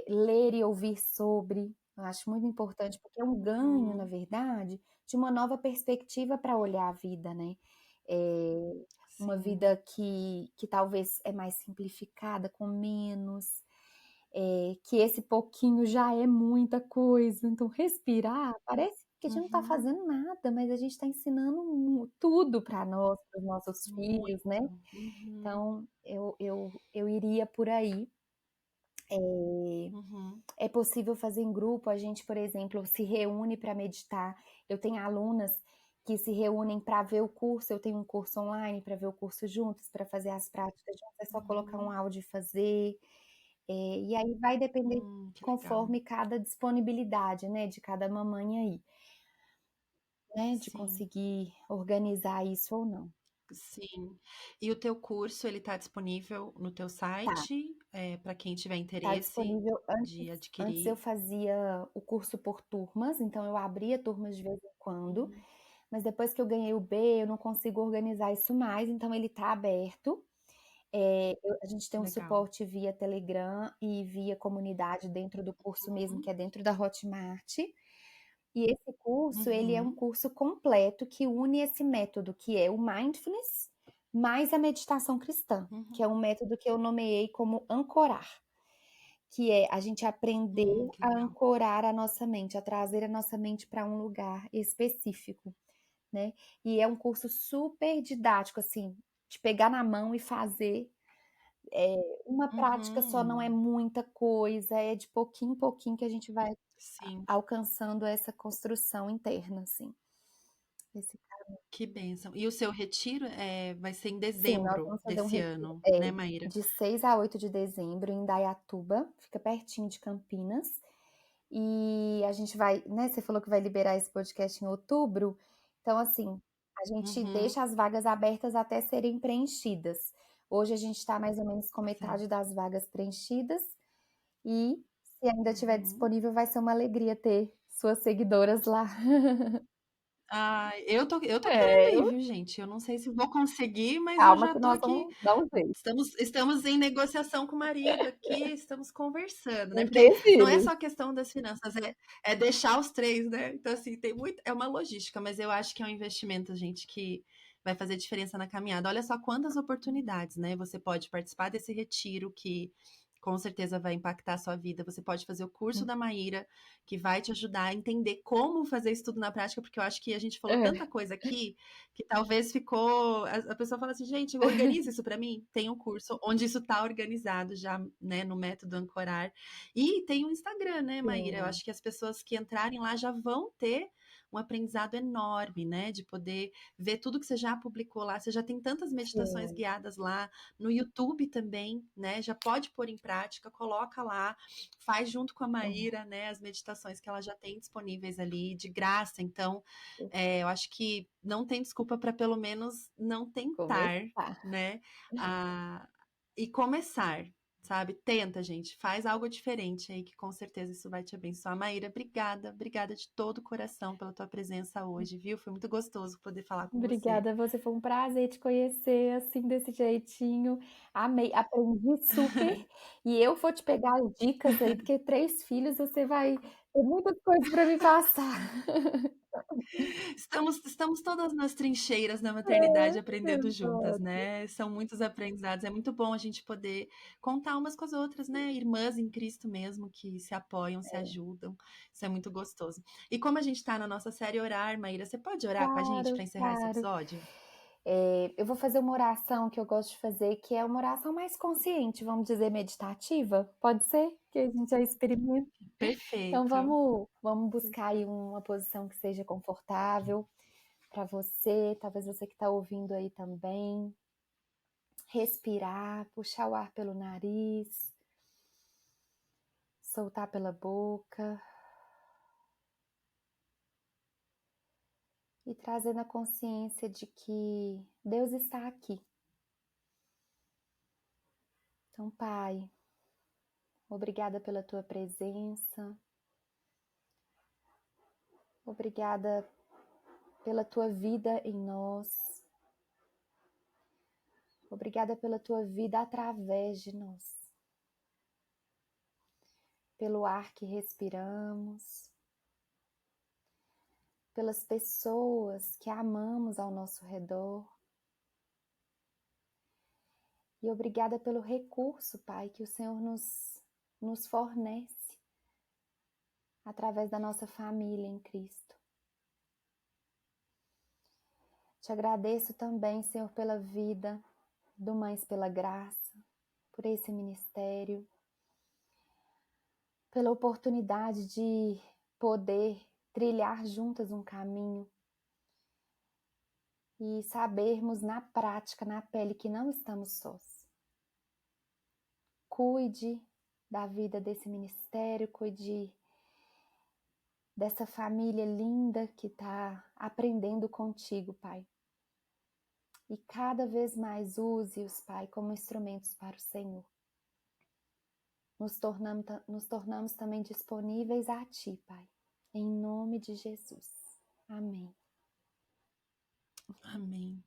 B: ler e ouvir sobre, eu acho muito importante, porque é um ganho, na
A: uhum.
B: verdade, de uma nova perspectiva para olhar a vida, né? É, uma
A: Sim.
B: vida que talvez é mais simplificada, com menos, que esse pouquinho já é muita coisa. Então, respirar parece que a gente não está
A: Uhum.
B: fazendo nada, mas a gente está ensinando tudo para nós, para os nossos filhos, né?
A: Muito. Uhum,
B: Então, eu iria por aí.
A: uhum,
B: É possível fazer em grupo, a gente, por exemplo, se reúne para meditar. Eu tenho alunas que se reúnem para ver o curso, eu tenho um curso online para ver o curso juntos, para fazer as práticas juntos, é só colocar um
A: uhum.
B: áudio e fazer. E aí vai depender
A: Que legal.
B: conforme cada disponibilidade, né, de cada mamãe aí, né, de
A: Sim.
B: conseguir organizar isso ou não.
A: Sim. E o teu curso, ele tá disponível no teu
B: Tá,
A: site, para quem tiver
B: tá
A: interesse
B: disponível
A: de
B: antes eu
A: adquirir?
B: fazia o curso por turmas, então eu abria turmas de vez em quando,
A: Uhum,
B: mas depois que eu ganhei o B, eu não consigo organizar isso mais, então ele tá aberto. A gente tem um
A: legal.
B: suporte via Telegram e via comunidade dentro do curso mesmo,
A: Uhum,
B: que é dentro da Hotmart. E esse curso, ele é um
A: uhum,
B: curso completo que une esse método que é o mindfulness mais a meditação cristã, que é
A: uhum.
B: um método que eu nomeei como ancorar, que é a gente aprender
A: Que
B: a
A: legal.
B: ancorar a nossa mente, a trazer a nossa mente para um lugar específico, né? E é um curso super didático, assim, de pegar na mão e fazer. Uma prática só não é
A: Uhum,
B: muita coisa, é de pouquinho em pouquinho que a gente vai
A: sim,
B: alcançando essa construção interna, assim. Esse
A: que bênção. E o seu retiro, vai ser em
B: Sim, nós
A: dezembro
B: vamos fazer um
A: desse
B: retiro,
A: ano, né, Maíra?
B: de 6 a 8 de dezembro em Indaiatuba, fica pertinho de Campinas. E a gente vai, né, você falou que vai liberar esse podcast em outubro, então assim, a gente
A: Uhum,
B: deixa as vagas abertas até serem preenchidas. Hoje a gente está mais ou menos com metade
A: certo.
B: das vagas preenchidas e se ainda estiver
A: Uhum.
B: disponível, vai ser uma alegria ter suas seguidoras lá.
A: Ai, eu tô querendo
B: É,
A: ir, viu, gente? Eu não sei se vou conseguir, mas eu
B: calma
A: já
B: que
A: tô
B: nós
A: aqui.
B: vamos dar um jeito.
A: Estamos em negociação com o marido aqui, estamos conversando, né?
B: Tem
A: Porque
B: 3
A: não é
B: filhos.
A: só questão das finanças, é deixar os três, né? Então, assim, tem muito, é uma logística, mas eu acho que é um investimento, gente, que vai fazer diferença na caminhada. Olha só quantas oportunidades, né? Você pode participar desse retiro que com certeza vai impactar a sua vida. Você pode fazer o curso da Maíra, que vai te ajudar a entender como fazer isso tudo na prática, porque eu acho que a gente falou
B: É.
A: tanta coisa aqui que talvez ficou. A pessoa fala assim, gente, organiza isso para mim. Tem um curso onde isso está organizado já, né, no método Ancorar. E tem o Instagram, né, Maíra? Eu
B: Sim.
A: acho que as pessoas que entrarem lá já vão ter um aprendizado enorme, né? De poder ver tudo que você já publicou lá. Você já tem tantas meditações
B: Sim.
A: guiadas lá. No YouTube também, né? Já pode pôr em prática, coloca lá, faz junto com a Maíra, né? As meditações que ela já tem disponíveis ali, de graça. Então, eu acho que não tem desculpa para pelo menos não tentar,
B: Começar.
A: né? E começar, sabe? Tenta, gente, faz algo diferente aí, que com certeza isso vai te abençoar. Maíra, obrigada, obrigada de todo o coração pela tua presença hoje, viu? Foi muito gostoso poder falar com você.
B: Obrigada, você foi um prazer te conhecer, assim, desse jeitinho. Amei, aprendi super. E eu vou te pegar as dicas aí, porque 3 filhos você vai ter muitas coisas para me passar.
A: Estamos todas nas trincheiras na maternidade
B: É,
A: aprendendo juntas,
B: exato.
A: né? São muitos aprendizados. É muito bom a gente poder contar umas com as outras, né? Irmãs em Cristo mesmo, que se apoiam, se
B: É.
A: ajudam. Isso é muito gostoso. E como a gente está na nossa série Orar, Maíra, você pode orar com a gente
B: Claro,
A: para encerrar esse
B: claro.
A: episódio?
B: Eu vou fazer uma oração que eu gosto de fazer, que é uma oração mais consciente, vamos dizer, meditativa? Pode ser? Que a gente já experimenta. Então
A: Perfeito.
B: vamos buscar aí uma posição que seja confortável para você, talvez você que está ouvindo aí também. Respirar, puxar o ar pelo nariz, soltar pela boca e trazendo a consciência de que Deus está aqui. Então, Pai, obrigada pela tua presença, obrigada pela tua vida em nós, obrigada pela tua vida através de nós, pelo ar que respiramos, pelas pessoas que amamos ao nosso redor. E obrigada pelo recurso, Pai, que o Senhor nos fornece através da nossa família em Cristo. Te agradeço também, Senhor, pela vida do Mães pela Graça, por esse ministério, pela oportunidade de poder trilhar juntas um caminho e sabermos na prática, na pele, que não estamos sós. Cuide da vida desse ministério, cuide dessa família linda que está aprendendo contigo, Pai. E cada vez mais use-os, Pai, como instrumentos para o Senhor. Nos tornamos também disponíveis a Ti, Pai. Em nome de Jesus. Amém.
A: Amém.